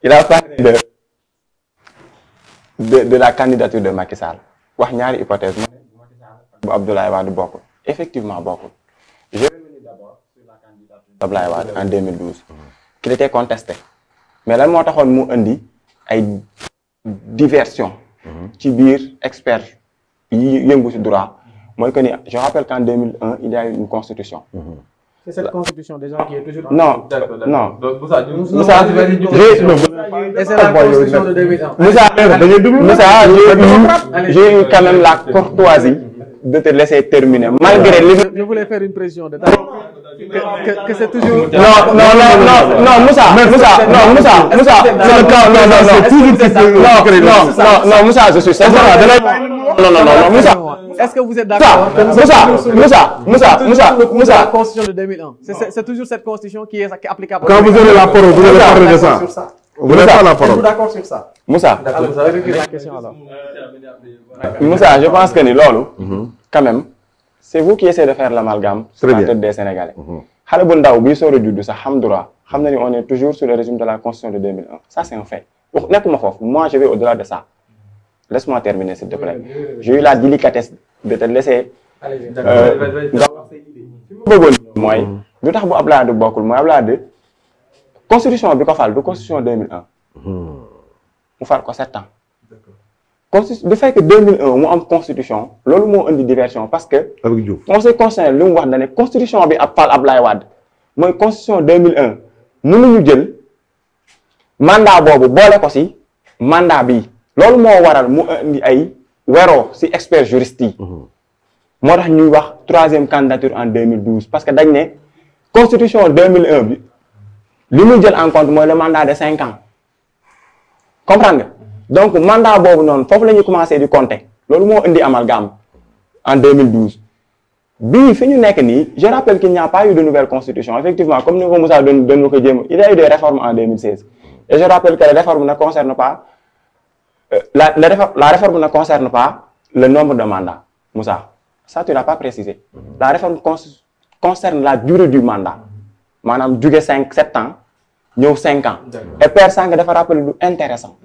il a parlé de la candidature de Macky Sall. Wax ñaari hypothèse bu Abdoulaye Wade bokk. Effectivement bokk. Je vais revenir d'abord sur la candidature d'Abdoulaye Wade en 2012 qui était contesté. Mais lan moo taxoon mu indi ay diversion ci biir expert yi yëngu ci droit mooy que ni je rappelle qu'en 2001 il y a eu une constitution. C'est cette constitution déjà qui est toujours... Non, non. Donc, Moussa, et c'est la constitution de 2001. Moussa, j'ai eu quand même la courtoisie de te laisser terminer. Malgré les... Je voulais faire une précision de que c'est toujours... Non, Moussa, Moussa, je suis sincère. Non, Moussa. Est-ce que vous êtes d'accord? Moussa, la constitution de 2001. C'est toujours cette constitution qui est applicable. Quand vous aurez la parole, vous allez parler de ça. Vous n'avez pas la parole. Êtes-vous d'accord sur ça? Moussa. La question alors. Moussa, je pense que ni lolu quand même c'est vous qui essayez de faire l'amalgame sur la tête des Sénégalais. Xalé bu ndaw bi sooro judd sax xam droit, xam na ni on est toujours sur le régime de la constitution de 2001. Ça c'est un fait. Nekuma fofu, moi je vais au-delà de ça. Laisse-moi terminer s'il te plaît. J'ai eu la délicatesse de te laisser mooy lu tax bu Abdoulaye Wade bokkul mooy Abdoulaye Wade constitution bi ko fal du constitution 2001 mu fal ko 7 ans le fait que 2001 mu am constitution loolu moo indi diversion parce que avec Diouf conseil constitutionnel li mu wax na ne constitution bi ab fal Abdoulaye Wade mooy constitution 2001 mënuñu jël mandat boobu boole ko ci mandat bi loolu moo waral mu indi ay weroo ci expert juriste yi moo tax ñuy wax 3e candidature en 2012 parce que dañ ne constitution 2001 bi li muy jël en compte mooy le mandat de 5 ans comprendre nga donc mandat boobu noonu foofu la ñuy commencé di compter loolu moo indi amalgame en 2012 bii fi ñu nekk nii je rappelle qu'il n'y a pas eu de nouvelle constitution effectivement comme ni ko Moussa doon ko jéem il y a eu des réformes en 2016 et je rappelle que les réformes ne concernent pas la réforme ne concerne pas le nombre de mandats Moussa. Ça, tu n'as pas précisé. La réforme concerne la durée du mandat. Madame, durer 5-7 ans, ñëw 5 ans. Et Père Sang dafa rappeler lu intéressant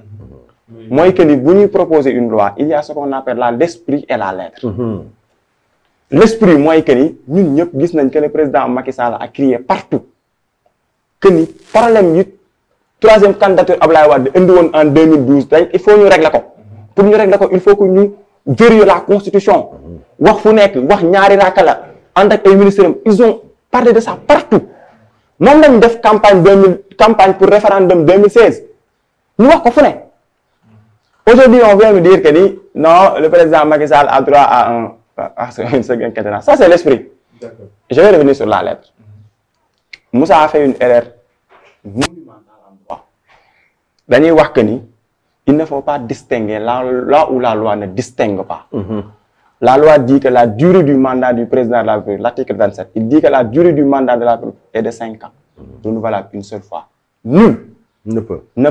mooy que ni bu ñuy proposer une loi il y a ce qu'on appelle l'esprit et la lettre. L'esprit mooy que ni ñun ñëpp gis nañ que le président Macky Sall a crié partout que ni problème yi troisième candidature Abdoulaye Wade indi woon en 2012 dañ il faut ñu régler ko. Pour ñu régler ko il faut que ñu vérifier la constitution wax fu nekk wax ñaari raaka la ànd ak ay ministres ils ont parlé de ça partout moom lañ def campagne pour référendum 2016 ñu wax ko fu ne. Aujourd'hui on vient me dire que ni non le président Macky Sall a droit à un second quinquennat. Ça c'est l'esprit. Je vais revenir sur la lettre. Moussa a fait une erreur monumentale en droit. Dañuy wax que ni il ne faut pas distinguer là où la loi ne distingue pas. La loi dit que la durée du mandat du président de la République, l'article 27, il dit que la durée du mandat de la République est de 5 ans, renouvelable une seule fois. Nul ne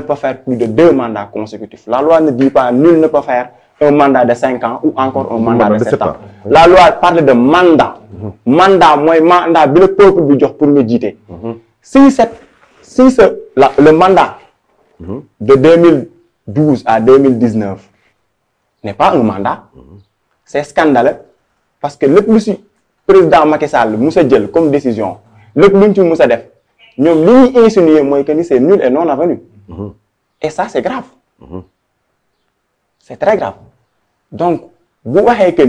peut faire plus de 2 mandats consécutifs. La loi ne dit pas nul ne peut faire un mandat de 5 ans ou encore un mandat de 7 ans. La loi parle de mandat. Mandat, moi, mandat, le peuple du jour pour méditer. Si le mandat de 2012 à 2019 n'est pas un mandat, c'est scandaleux parce que le plus président Macky Sall Moussa Djel comme décision, le plus tu Moussa def, nous lui insinué moi que c'est nul et non avenu. Et ça c'est grave. C'est très grave. Donc, vous voyez que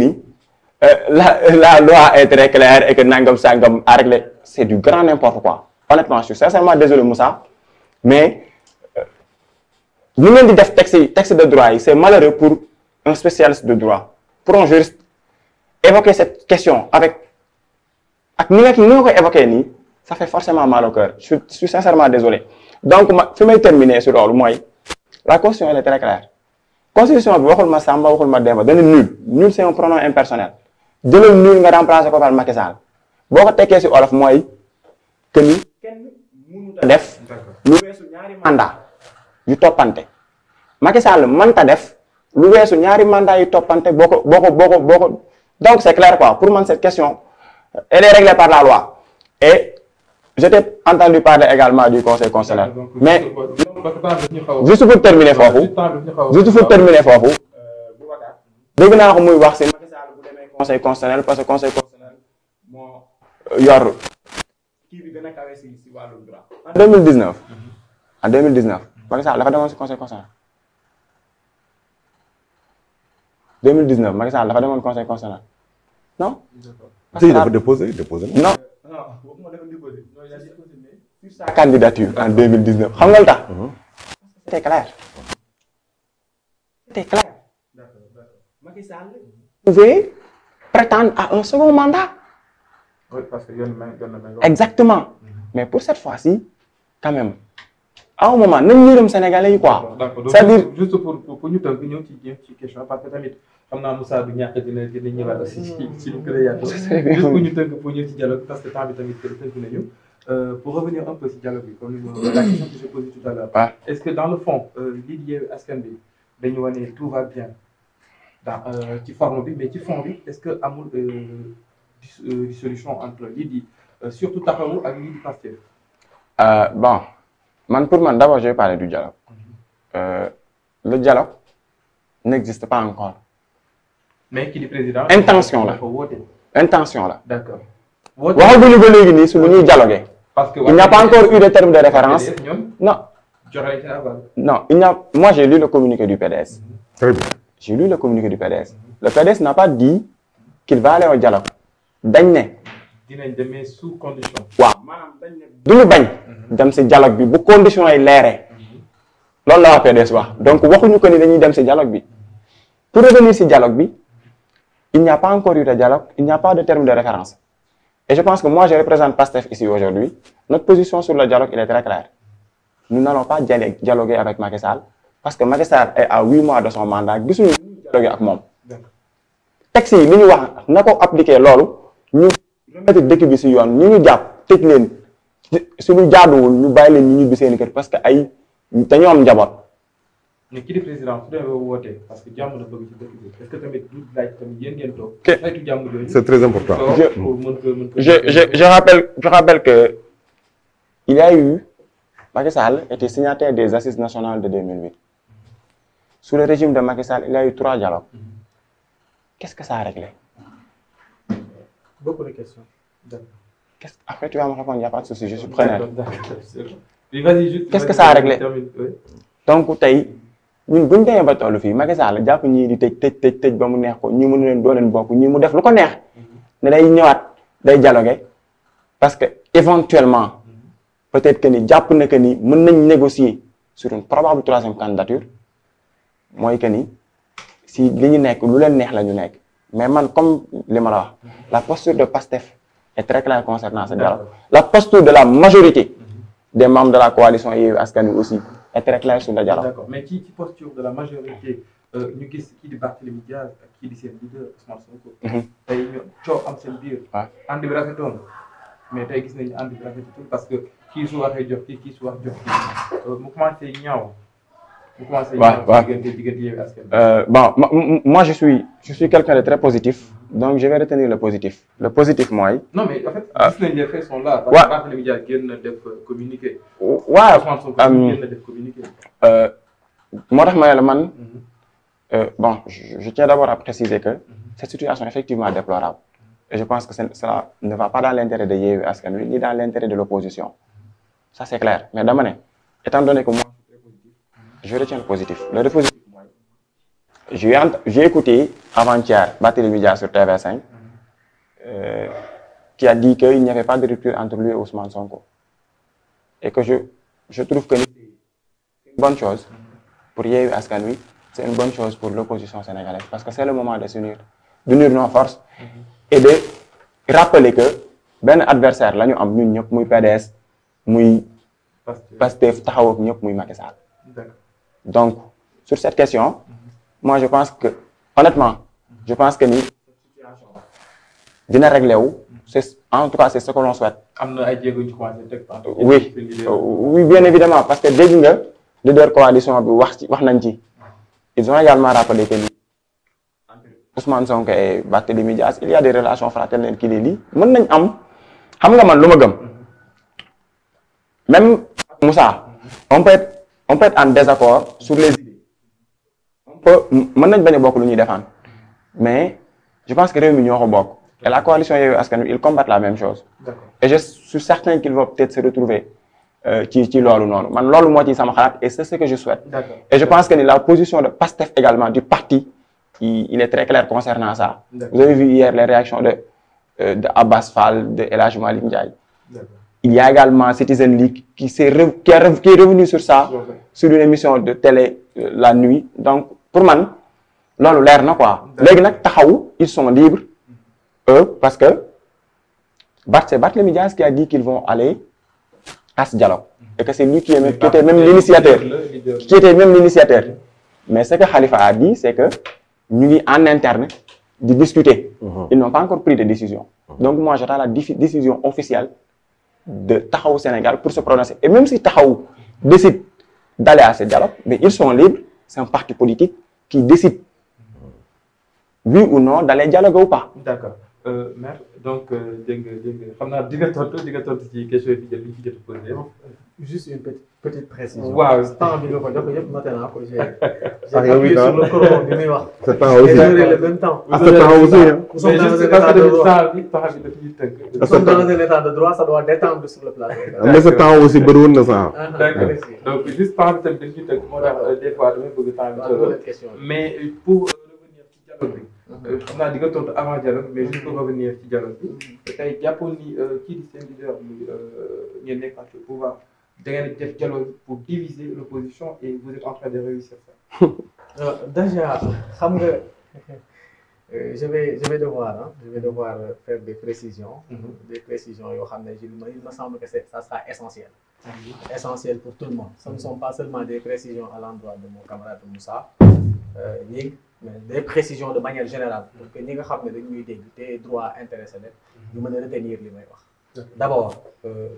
la loi est très claire et que Nangam Sangam a réglé, c'est du grand n'importe quoi. Honnêtement, je suis sincèrement désolé Moussa, mais nous même dit texte de droit, c'est malheureux pour un spécialiste de droit, pour un juriste, évoquer cette question avec évoquer ça fait forcément mal au cœur. Je suis sincèrement désolé. Donc, je vais terminer sur le moi. La Constitution elle est très claire. La Constitution, nul c'est un pronom impersonnel. De le nul nga remplacer par Macky Sall. Boo ko tekkee ci olof mooy que ni kenn mënut a def lu weesu ñaari mandat yu toppante. Macky Sall mënta def lu weesu ñaari mandat yu toppante boo ko donc c'est clair quoi. Pour moi cette question elle est réglée par la loi. Et je t'ai entendu parler également du conseil constitutionnel. Mais juste pour terminer foofu dégg naa ko muy wax ci Macky Sall bu demee conseil constitutionnel parce que conseil constitutionnel moo yor kii bi gën a kawe ci wàllu droit. En 2019 Macky Sall dafa demoon ci conseil constitutionnel. 2019 Macky Sall dafa demoon conseil constitutionnel non. Si dafa déposé non. Sur sa candidature en 2019 xam nga lu tax. C'était clair. C'était clair. Macky Sall pouvait prétendre à un second mandat. Oui, parce que exactement. Mais pour cette fois-ci, quand même, à un moment, nous sommes Sénégalais quoi. C'est-à-dire juste pour nous donner une petite question parce que tamit xam naa Moussa du ñàkk dina ñëwaat aussi ci lu gën a yaatu. Juste pour ñu tënk pour ñëw ci dialogue parce que temps bi tamit tënk nañu. Pour revenir un peu sur dialogue bi comme la question que j'ai posée tout à l'heure. Est-ce que dans le fond lii di Yewwi Askan Wi dañu wane tout va bien dans ci forme bi mais ci fond bi est-ce que amul dissolution entre lii di surtout Taxawu ak lii di Pastef. Bon pour moi d'abord je vais parler du dialogue. Le dialogue n'existe pas encore. Mais qui est président. Intention là. Intention là. D'accord. waxaguñu ba léegi nii su lu ñuy dialoguer. Parce que il n'y a pas encore eu de terme de référence. Non. Non, moi j'ai lu le communiqué du PDS. Très bien. J'ai lu le communiqué du PDS. Le PDS n'a pas dit qu'il va aller au dialogue. dañ ne. dinañ demee sous condition. waaw maanaam dañ ne duñu bañ. dem si dialogue bi bu conditions yi leeree. loolu la waa PDS wax donc waxuñu ko ni dañuy dem si dialogue bi. Pour revenir si dialogue bi, il n'y a pas encore eu de dialogue, il n'y a pas de terme de référence. Et je pense que moi je représente Pastef ici aujourd'hui. Notre position sur le dialogue il est très claire. Nous n'allons pas dialoguer avec Macky Sall parce que Macky Sall est à 8 mois de son mandat. Nous allons dialoguer avec moi. Texte yi li ñu wax na ko appliquer loolu ñu remettre dëkk bi si yoon ñu jàpp tëj leen suñu jaaduwul ñu bàyyi leen ñu ñibbi seen kër parce que ay dañoo am njaboot. Mais qui est président su demee woote parce que jàmm la bëgg ci dëkk bi est-ce que tamit du laaj tamit yéen ngeen toog. xeetu jàmm jooju. C'est très important. Je rappelle que il y a eu Macky Sall était signataire des Assises nationales de 2008. Sous le régime de Macky Sall, il y a eu 3 dialogues. Qu'est-ce que ça a réglé? Beaucoup de questions. Après, tu vas me répondre, il n'y a pas de souci, je suis preneur. Qu'est-ce que ça a réglé? Donc, ñun buñ demee ba tollu fii Macky Sall jàpp ñii di tëj ba mu neex ko ñi mënu leen doo leen bokk ñi mu def lu ko neex ne day ñëwaat day dialoguer parce que éventuellement peut-être que ni jàpp na que ni mën nañ négocier sur une probable 3e candidature mooy que ni si li ñu nekk lu leen neex la ñu nekk mais man comme li ma la wax la posture de Pastef est très claire concernant ce dialogue. La posture de la majorité des membres de la coalition Yewwi Askan Wi aussi est très claire sur le dialogue. D'accord, mais qui posture de la majorité ñu gis kii di Barthélémy Dias ak kii di seen leader Ousmane Sonko. tey ñu coow am seen biir. ànd bi rafetoon mais tey gis nañu ànd bi rafetul parce que kii su waxee jox kii su wax jox kii mu commencé ñaaw. Bon, moi je suis quelqu'un de très positif, donc je vais retenir le positif. Le positif, moi. Non, mais en fait, les faits sont là. Parce que Barthélémy Dias vient de communiquer. Bon, je tiens d'abord à préciser que cette situation est effectivement déplorable. Et je pense que cela ne va pas dans l'intérêt de Yewwi Askan Wi ni dans l'intérêt de l'opposition. Ça c'est clair. Mais d'abord, étant donné que moi, je retiens le positif. Le positif, j'ai écouté avant-hier Barthélémy Dias sur TV5 qui a dit qu'il n'y avait pas de rupture entre lui et Ousmane Sonko. Et que je trouve que c'est une bonne chose pour Yewwi Askan Wi, c'est une bonne chose pour l'opposition sénégalaise parce que c'est le moment de s'unir, d'unir nos forces et de rappeler que ben adversaire là ñu am ñun ñëpp muy PDS muy Pastef taxaw ak ñëpp muy Macky Sall. Donc, sur cette question, moi je pense que, honnêtement, je pense que ni dina réglé wu. En tout cas, c'est ce que l'on souhaite. Oui, oui, bien évidemment, parce que dès que le leader coalition ils ont également rappelé que Ousmane Sonko et Barthélémy Dias, il y a des relations fraternelles qui les lient. Même Moussa, on peut être en désaccord sur les idées. On peut défendre. Mais je pense que et la coalition Yewwi Askan Wi, ils combattent la même chose. Et je suis certain qu'ils vont peut-être se retrouver et c'est ce que je souhaite. Et je pense que la position de Pastef également, du parti, il est très clair concernant ça. Vous avez vu hier les réactions de Abbas Fall, de El Hadji Malick Ndiaye. Il y a également Citizen League qui est revenu sur ça, sur une émission de télé la nuit. Donc, pour moi, ils sont libres, parce que c'est Barthélémy Dias qui a dit qu'ils vont aller à ce dialogue. Et que c'est lui qui était même l'initiateur. Mais ce que Khalifa a dit, c'est que nous, en interne, de discuter. Ils n'ont pas encore pris de décision. Donc, moi, j'attends la décision officielle de Tahaou Sénégal pour se prononcer. Et même si Tahaou décide d'aller à ce dialogue, mais ils sont libres, c'est un parti politique qui décide, oui ou non, d'aller dialoguer ou pas. D'accord. Maître, donc, juste une petite précision. Wow. J'ai appuyé sur le coron du miroir. C'est pas aussi. Le même temps. À ce temps aussi. Nous sommes dans un état de droit, ça doit détendre sur le plan. Mais ce temps aussi, beroun na ça. D'accord. Donc, juste par exemple, des fois, mais pour revenir au dialogue, on a dit que avant dialogue, mais juste pour revenir au dialogue, tey jàppoon ni kii di seen leader ngeen nekk parti au pouvoir da ngeen def dialogue pour diviser l'opposition et vous êtes en train de réussir ça. Déjà, je vais devoir faire des précisions. Il me semble que ça sera essentiel. Essentiel pour tout le monde. Ce ne sont pas seulement des précisions à l'endroit de mon camarade Moussa, mais des précisions de manière générale. Pour que nous sachions des droits intéressés, nous devons retenir les meilleurs. D'abord,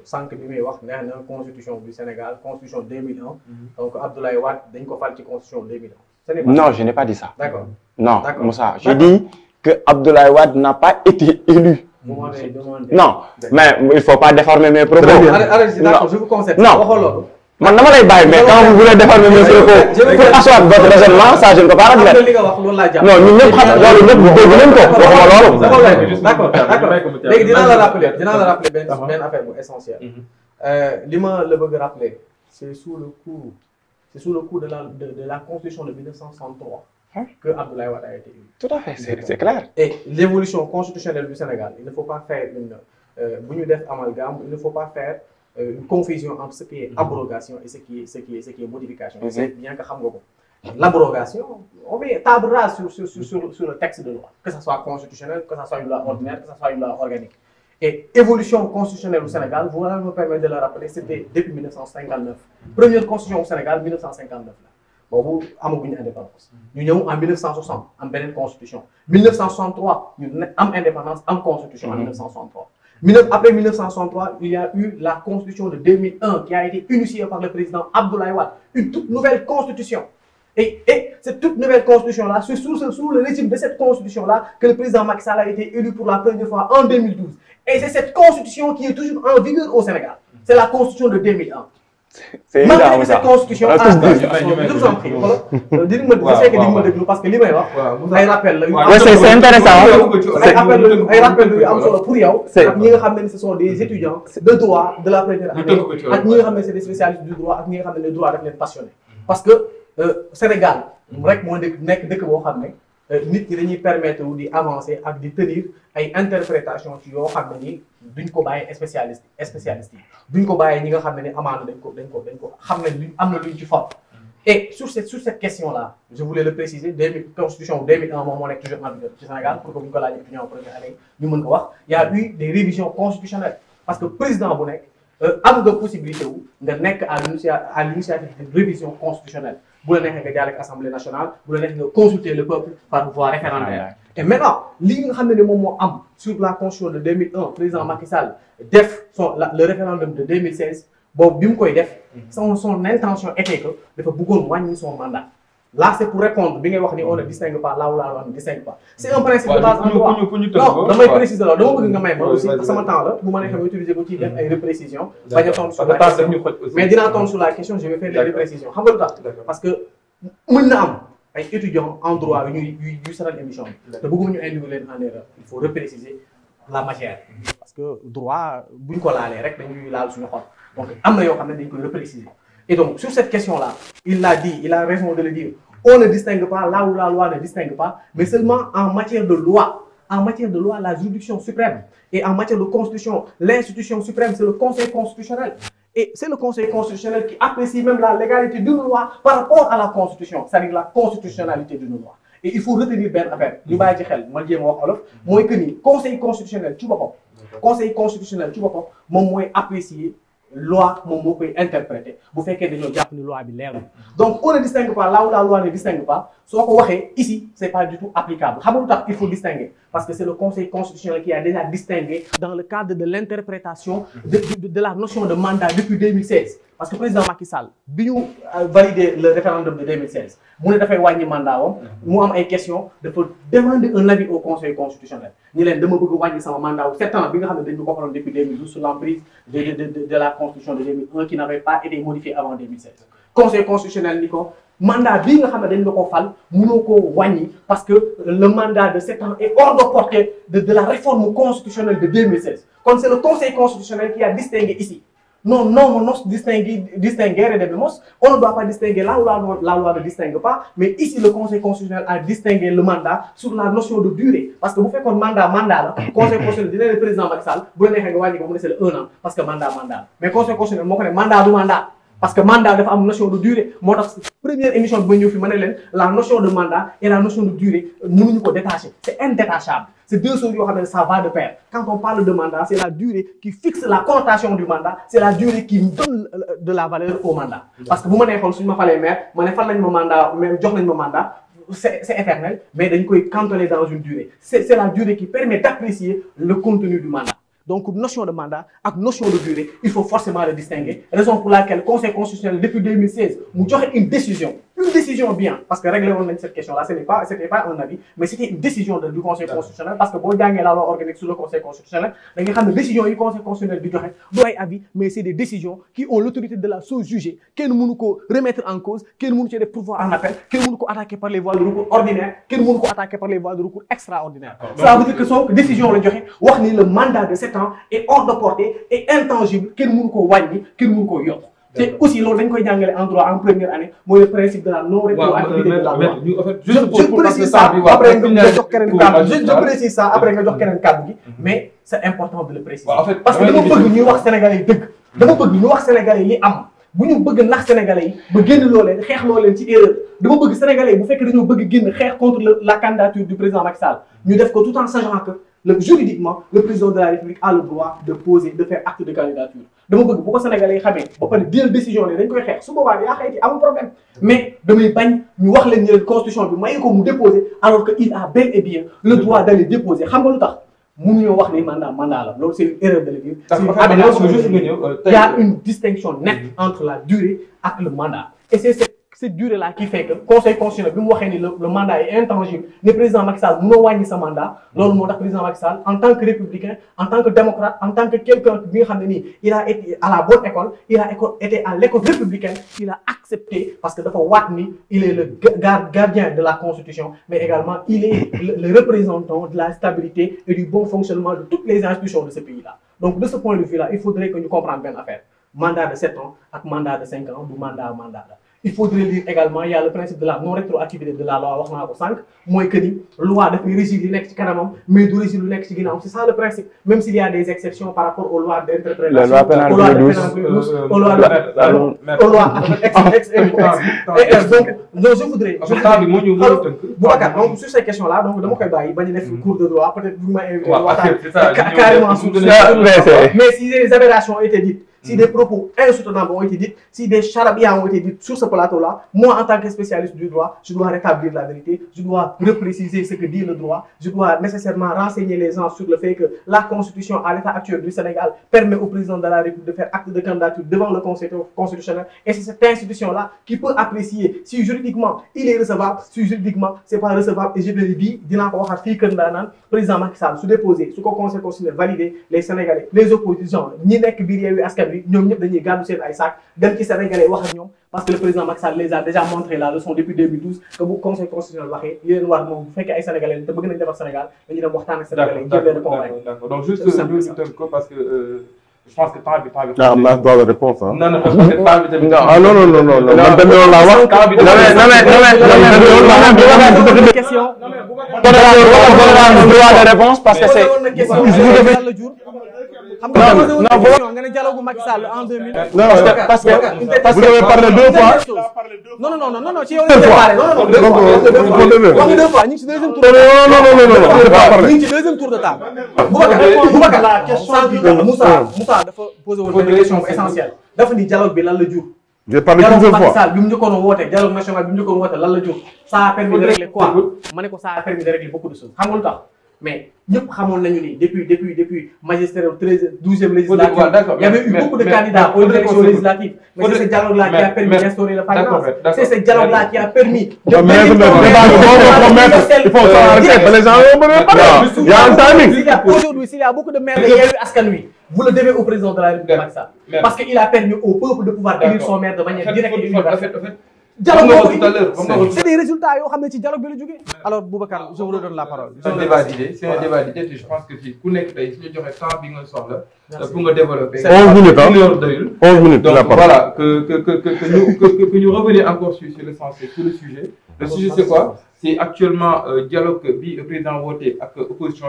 sans que nous ayons la constitution du Sénégal, constitution 2001, donc Abdoulaye Wade, il faut faire la constitution 2001. Non, je n'ai pas dit ça. D'accord. Non, Moussa, j'ai dit que Abdoulaye Wade n'a pas été élu. Vous m'avez demandé. Non, mais il ne faut pas déformer mes propos. Allez, je vous conseille. Non. man dama lay bàyyi mais quand vous voulez déformer mes propos pour asseoir votre raisonnement ça je ne peux pas admettre. li nga wax loolu laa jàpp. non ñun ñëpp xam loolu ñëpp dégg nañ ko waxuma loolu. d'accord léegi dinaa la rappeler benn affaire bu essentielle. li ma la bëgg rappeler c'est sous le coup de la constitution de 1963 que Abdoulaye Wade a été élu. Tout à fait, c'est clair. Et l'évolution constitutionnelle du Sénégal, il ne faut pas faire bu ñu def amalgame, il ne faut pas faire une confusion entre ce qui est abrogation et ce qui est modification. C'est bien que xam nga ko. L'abrogation, on met table rase sur le texte de loi, que ça soit constitutionnel, que ça soit une loi ordinaire, que ça soit une loi organique. Et évolution constitutionnelle au Sénégal, vous me permettez de le rappeler, c'était depuis 1959. Première constitution au Sénégal, 1959 là. Boobu amaguñu indépendance. ñu ñëw en 1960 am beneen constitution. 1963 ñu am indépendance am constitution en 1963. Après 1963, il y a eu la constitution de 2001 qui a été initiée par le président Abdoulaye Wade, une toute nouvelle constitution. Et cette toute nouvelle constitution-là, c'est sous le régime de cette constitution-là que le président Macky Sall a été élu pour la première fois en 2012. Et c'est cette constitution qui est toujours en vigueur au Sénégal. C'est la constitution de 2001. C'est malgré cette constitution, je vous en prie, parce que li may wax ay rappel la c'est intéressant. ay rappel yu am solo pour yow ak ñi nga xam ne ce sont des étudiants de droit de la première année ak ñi nga xam ne c'est des spécialistes du droit ak ñi nga xam ne le droit daf leen passionné parce que Sénégal rek moo nekk dëkk boo xam ne nit ñi dañuy permettre wu di avancer ak di tenir ay interprétation ci yoo xam ne ni duñ ko bàyyi spécialiste yi duñ ko bàyyi ñi nga xam ne ni amaana dañ ko xam ne luñ am na luñ ci fort. Et sur cette question-là, je voulais le préciser, constitution 2001 moom moo nekk toujours en vigueur ci Sénégal pour que bu ñu ko laajee étudiant en première année ñu mën ko wax il y a eu des révisions constitutionnelles parce que président bu nekk am nga possibilité wu nga nekk à l'initiative de révision constitutionnelle bu la neexee nga jàll ak assemblée nationale bu la neexee nga consulter le peuple par voie référendaire. Et maintenant li nga xam ne moom moo am sur la constitution de 2001 président Macky Sall def le référendum de 2016 boobu bi mu koy def son intention était que dafa bëggoon wàññi son mandat. Là, c'est pour répondre. Bien que on ne distingue pas, là où on ne distingue pas. C'est un principe de base en droit. Non, je vais préciser là. Donc, je vais aussi, parce que maintenant, vous m'avez utilisé beaucoup de précisions. Mais disons sur la question, je vais faire des précisions. Parce que nous avons des étudiants en droit, ils sont dans l'émission. Donc, nous individuels en erreur. Il faut repréciser la matière. Parce que droit, si on l'a donc, il faut repréciser. Et donc, sur cette question-là, il l'a dit, il a raison de le dire. On ne distingue pas là où la loi ne distingue pas, mais seulement en matière de loi. En matière de loi, la juridiction suprême. Et en matière de constitution, l'institution suprême, c'est le Conseil constitutionnel. Et c'est le Conseil constitutionnel qui apprécie même la légalité d'une loi par rapport à la Constitution, c'est-à-dire la constitutionnalité d'une loi. Et il faut retenir bien affaire. Nous allons dire, moi, je vais dire, moi, que Conseil constitutionnel, tu vois pas. Conseil constitutionnel, tu vois pas. Moi, apprécier. Loi moom moo koy interpréter bu fekkee dañoo jàpp ni loi bi leerul donc on ne distingue pas là où la loi ne distingue pas soo ko waxee ici c'est pas du tout applicable xam nga lu tax il faut distinguer parce que c'est le Conseil constitutionnel qui a déjà distingué dans le cadre de l'interprétation de la notion de mandat depuis 2016 parce que président Macky Sall bi ñu validé le référendum de 2016 mu ne dafay wàññi mandat wam mu am ay questions dafa demander un avis au Conseil constitutionnel ñi leen dama bëgg wàññi sama mandat wu 7 ans bi nga xam ne dañu ko xooloon depuis 2012 sous l'emprise de la Constitution de 2001 qui n'avait pas été modifiée avant 2016. Conseil constitutionnel ni ko mandat bii nga xam ne dañ la ko fal mënoo koo wàññi parce que le mandat de 7 ans est hors de portée de la réforme constitutionnelle de 2016. Comme c'est le Conseil constitutionnel qui a distingué ici. Non, distinguer de mos. On ne doit pas distinguer là où la loi ne distingue pas. Mais ici, le Conseil constitutionnel a distingué le mandat sur la notion de durée. Parce que vous faites un mandat, le Conseil constitutionnel, le président Macky Sall, vous avez c'est le 1 an. Parce que mandat. Mais le Conseil constitutionnel, vous mandat du mandat. Parce que mandat dafa am notion de durée. Moi, première émission de la notion de mandat et la notion de durée, nous ne pouvons pas détacher. C'est indétachable. C'est deux choses qui ça va de pair. Quand on parle de mandat, c'est la durée qui fixe la connotation du mandat, c'est la durée qui donne de la valeur au mandat. Parce que vous m'avez dit, si je m'appelle maire, c'est éternel, mais il faut cantonner dans une durée. C'est la durée qui permet d'apprécier le contenu du mandat. Donc, notion de mandat et notion de durée, il faut forcément le distinguer. Raison pour laquelle le Conseil constitutionnel, depuis 2016, nous avons une décision. une décision bien parce que réglé woon nañ cette question là c'était pas un avis mais c'était une décision du conseil constitutionnel parce que boo jàngee la loi organique sur le conseil constitutionnel da nga xam ne décision yi conseil constitutionnel di joxe du ay avis mais c'est des décisions qui ont l'autorité de la chose jugée kenn mënu ko remettre en cause kenn mënu ci def pourvoi en appel kenn mënu ko attaquer par les voies de recours ordinaires kenn mënu ko attaquer par les voies de recours extraordinaires. Ça veut dire que son décision la joxe wax ni le mandat de 7 ans est hors de portée et intangible kenn mënu ko wàññi kenn mënu ko yokk. C'est aussi loolu dañ koy jàngale en droit en première année mooy le principe de la non rétroactivité de la loi. Je précise ça après nga jox keneen kàddu je précise ça après nga jox keneen kàddu gi mais c'est important de le préciser. parce que dama bëgg ñuy wax sénégalais yi dëgg. dama bëgg ñu wax sénégalais yi am bu ñu bëgg nax sénégalais yi ba génn loo leen xeex loo leen ci erreur dama bëgg sénégalais yi bu fekkee dañoo bëgg génn xeex contre la candidature du président Macky Sall ñu def ko tout en sachant que juridiquement le président de la République a le droit de faire acte de candidature. dama bëgg bu ko sénégalais yi xamee ba pare jël décision ne dañ koy xeex su boobaa yaa xayti amul problème mais damay bañ ñu wax leen ne constitution bi mayu ko mu déposer alors que il a bel et bien le droit d'aller déposer xam nga lu tax mënuñoo wax ni mandat la loolu c'est une erreur de le dire. Il y a une distinction nette entre la durée ak le mandat et c'est cette durée-là qui fait que conseil constitutionnel bi mu waxee ni le mandat est intangible ne président Macky Sall mënoo wàññi sa mandat loolu moo tax président Macky Sall en tant que républicain en tant que démocrate en tant que quelqu'un bi nga xam ne nii il a été à la bonne école il a été à l'école républicaine il a accepté parce que dafa waat ni il est le gardien de la constitution mais également il est le représentant de la stabilité et du bon fonctionnement de toutes les institutions de ce pays-là. Donc de ce point de vue-là il faudrait que ñu comprendre benn affaire mandat de 7 ans ak mandat de 5 ans du mandat la. Il faudrait lire également il y a le principe de la non rétroactivité de la loi wax naa ko sànq mooy que ni loi dafay régir li nekk ci kanamam mais du régir lu nekk ci ginnaaw c'est ça le principe même s'il y a des exceptions par rapport aux lois d'interprétation aux lois donc je voudrais Boubacar donc sur ces questions là donc dama koy bàyyi bañ a def cours de droit peut-être bu ma invité waxtaan carrément sur mais si les aberrations ont été dites si des propos insoutenables ont été dits, si des charabia ont été dits sur ce plateau-là, moi, en tant que spécialiste du droit, je dois rétablir la vérité, je dois repréciser ce que dit le droit, je dois nécessairement renseigner les gens sur le fait que la Constitution, à l'état actuel du Sénégal, permet au président de la République de faire acte de candidature devant le Conseil constitutionnel, et c'est cette institution-là qui peut apprécier si juridiquement il est recevable, si juridiquement c'est pas recevable, et je le dis, dinaa ko waxaat fii Kër Ndanane, président Macky Sall su déposé, su ko Conseil constitutionnel validé, les Sénégalais, les oppositions, ñi nekk biir Yewwi Askan Wi ñoom ñëpp dañuy gàddu seen ay sac dem ci Sénégalais wax ak ñoom parce que le président Macky Sall les a déjà montré la leçon depuis 2012 que bu conseil constitutionnel waxee li leen war moom bu fekkee ay Sénégalais te bëgg nañ defar Sénégal dañuy dem waxtaan ak Sénégalais yi jéem leen a convaincre. D'accord donc juste ñu tënk ko parce que je pense que temps bi. ah am naa droit de réponse ah. non parce que temps bi tamit. ah non man tamit loolu laa wax. temps bi question. droit de réponse parce que c'est. xam nga nga ne dialogue Macky Sall en 2000. non parce que vous avez parlé 2 fois. non ci yow la ñu parlé non deux fois ñu ngi ci deuxième tour. non ñu ngi ci deuxième tour de table. Boubacar la question Moussa dafa posé woon benn question essentielle dafa ni dialogue bi lan la jur. j'ai parlé plusieurs fois Macky Sall bi mu njëkkoon a woote dialogue national bi mu njëkkoon a woote lan la jur. ça a permis de régler quoi ma ne ko ça a permis de régler beaucoup de choses xam nga lu tax mais ñëpp xamoon nañu ni depuis magistère 12e législature il y avait eu beaucoup de candidats aux élections législatives mais c'est ce dialogue-là qui a permis d'instaurer le parrainage c'est ce dialogue-là qui a permis il faut s'arrêter les gens ont besoin de parler il y a un timing aujourd'hui s'il y a beaucoup de maires de Yewwi Askan Wi vous le devez au président de la République Macky Sall parce que il a permis au peuple de pouvoir élire son maire de manière directe et universelle dialogue c'est des résultats yoo xam ne ci dialogue bi la jógee. alors Boubacar je vous redonne la parole. c'est un débat d'idées c'est un débat d'idées je pense que fii ku nekk tey su ñu joxe temps bi nga soxla. pour nga développer. 11 minutes ah doyul. 11 minutes la donc voilà que ñu revenir encore sur l'essentiel sur le sujet. Le sujet c'est quoi c'est actuellement dialogue bi président woote ak opposition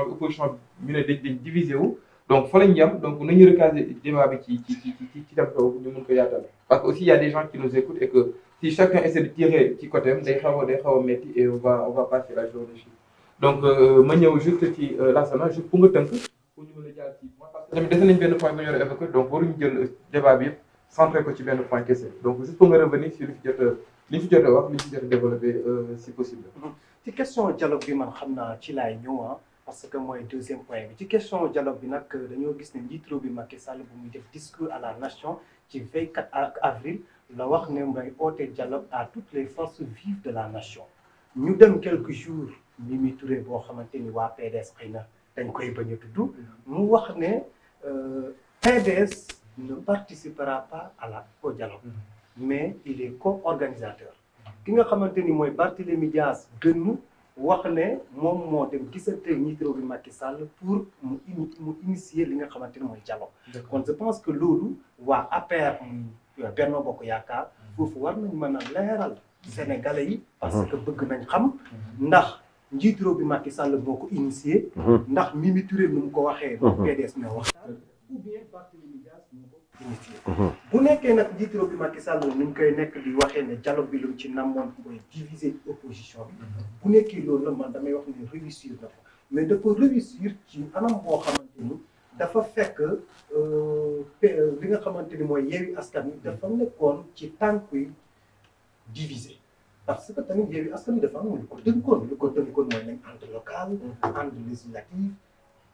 ñu ne dañ divisé wu. donc fa lañ yem donc nañu recaser débat bi ci dem kaw ñu mën ko yaatal parce que aussi il y a des gens qui nous écoutent et que si chacun essaie de tirer ci côté am day xaw a métti et on va passer la journée fii donc ma ñëw juste ci Lassana juste pour nga tënk pour ñu mën a jaar ci point parce que tamit dese nañ benn point bu ñu war a évoquer donc waruñu jël débat bi yëpp centré ko ci benn point kese donc juste pour nga revenir sur li fi jot a wax li fi jot a développer si possible. ci question dialogue bi man xam naa ci laay ñëw parce que mooy deuxième point bi ci question dialogue bi nag dañoo gis ne njiitu réew bi Macky Sall bu muy def discours à la nation ci 24 avril la wax ne mooy oote dialogue à toutes les forces vives de la nation ñu dem quelques jours Mimi Touré boo xamante ni waa PDS xëy na dañ koy bañ a tudd mu wax ne PDS ne participera pas au dialogue mais il est co-organisateur ki nga xamante ni mooy Barthélémy Dias gënnu wax ne moom moo dem gisante njiitu réew bi Macky Sall pour mu initier li nga xamante ni mooy dialogue kon je pense que loolu waa APR Benno Bokk Yaakaar foofu war nañ mën a leeral Sénégalais yi parce que bëgg nañ xam ndax njiitu réew bi Macky Sall moo ko initié ndax Mimi Touré nu mu ko waxee PDS ñoo waxtaan ou bien Barthélémy Dias moo ko initié bu nekkee nag njiitu réew bi Macky Sall ni ñu koy nekk di waxee ne dialogue bi lu ci namoon mooy diviser opposition bi bu nekkee loolu la man damay wax ne réussir na ko mais dafa réussir ci anam boo xamante ni dafa fekk li nga xamante ni mooy Yewwi Askan Wi dafa nekkoon ci tànk yi diviser parce que tamit Yewwi Askan Wi dafa am lu ko tënkoon mooy nañ ànd local ànd législative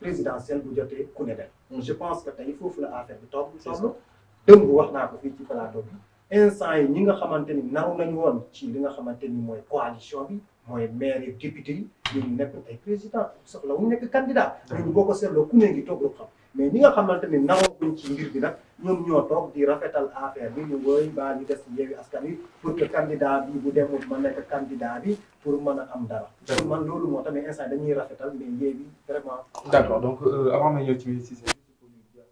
présidentielle bu jotee ku ne dem je pense que tey foofu la affaire bi toog dëmb wax naa ko fii ci plateau bi instant yi ñi nga xamante ni naru nañu woon ci li nga xamante ni mooy coalition bi mooy maire yi député yi ñu nekk ay président soxla wu nekk candidat ñun boo ko seetloo ku ne ngi toog lu xam mais ñi nga xamante ni naroon ci mbir bi nag ñoom ñoo toog di rafetal affaire bi ñu wooy baa ñu des Yewwi Askan Wi pour que candidat bi bu demul ma nekk candidat bi pour mën a am dara pour man loolu moo tamit instant dañuy rafetal mais Yewwi vraiment d'accord donc avant ma ñëw ci si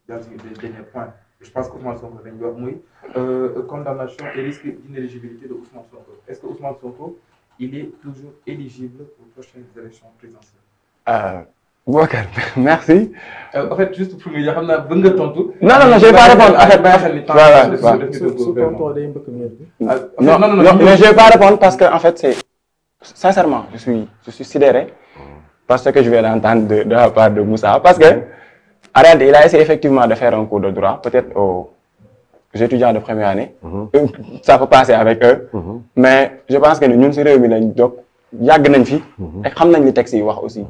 des derniers points je pense que Ousmane Sonko dañuy wax muy condamnation et risque d'inéligibilité de Ousmane Sonko est-ce que Ousmane Sonko il est toujours éligible aux prochaines élections présidentielles Boubacar, merci. En fait, juste pour me dire, non, je ne vais pas répondre. En fait, non, je vais pas répondre parce que, en fait, c'est sincèrement, je suis sidéré par ce que je viens d'entendre de la part de Moussa. Parce que, en réalité, il a essayé effectivement de faire un cours de droit, peut-être aux étudiants de première année. Ça peut passer avec eux. Mais je pense que nous sommes réunis, donc, il y a des gens et nous savons les textes aussi.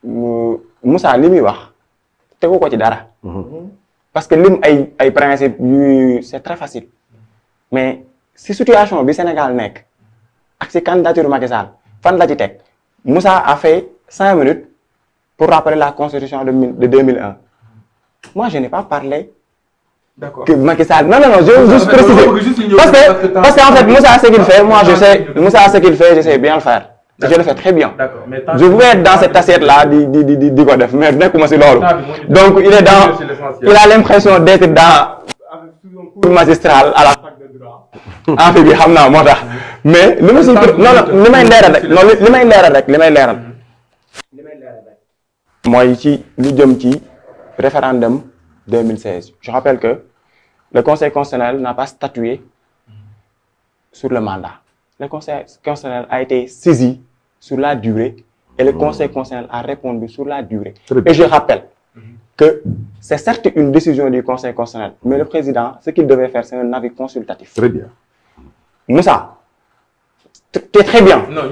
Moussa li muy wax tegu ko ci dara parce que lim ay principe c'est très facile mais si situation bi Sénégal nekk ak si candidature Macky Sall fan la ci teg Moussa a fait 5 minutes pour rappeler la constitution de 2001 moi je n'ai pas parlé que Macky Sall non je veux juste préciser parce que en fait Moussa ce qu'il fait moi je sais Moussa ce qu'il fait je sais bien le faire. Je le fais très bien. Je voulais être dans cette assiette-là, mais donc il est dans, il a l'impression d'être dans un cours magistral à la fac de droit. En fait, mais moi ici, nous sommes ci référendum 2016. Je rappelle que le Conseil constitutionnel n'a pas statué sur le mandat. Le Conseil constitutionnel a été saisi sur la durée et le Conseil constitutionnel a répondu sur la durée. Et je rappelle que c'est certes une décision du Conseil constitutionnel, mais le président, ce qu'il devait faire, c'est un avis consultatif. Très bien. Moussa, tu es très bien. Non,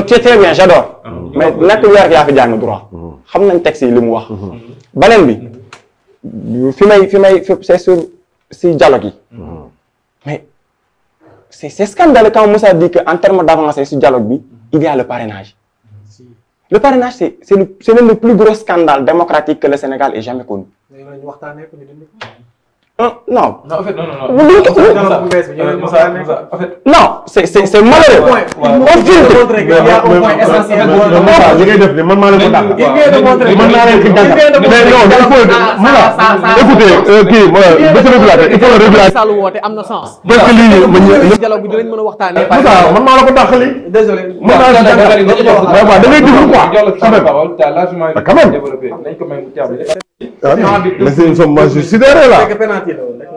tu es très bien, j'adore. Mais là, tu as fait le droit. Je sais le texte, il est wax. Balen bi, c'est sur le dialogue. Mais c'est scandaleux quand Moussa dit qu'en termes d'avancée sur le dialogue, il y a le parrainage. Le parrainage, c'est l'un des plus gros scandales démocratiques que le Sénégal ait jamais connu. Non. En fait, non, c'est malheureux. On filtre. Il y a un point essentiel.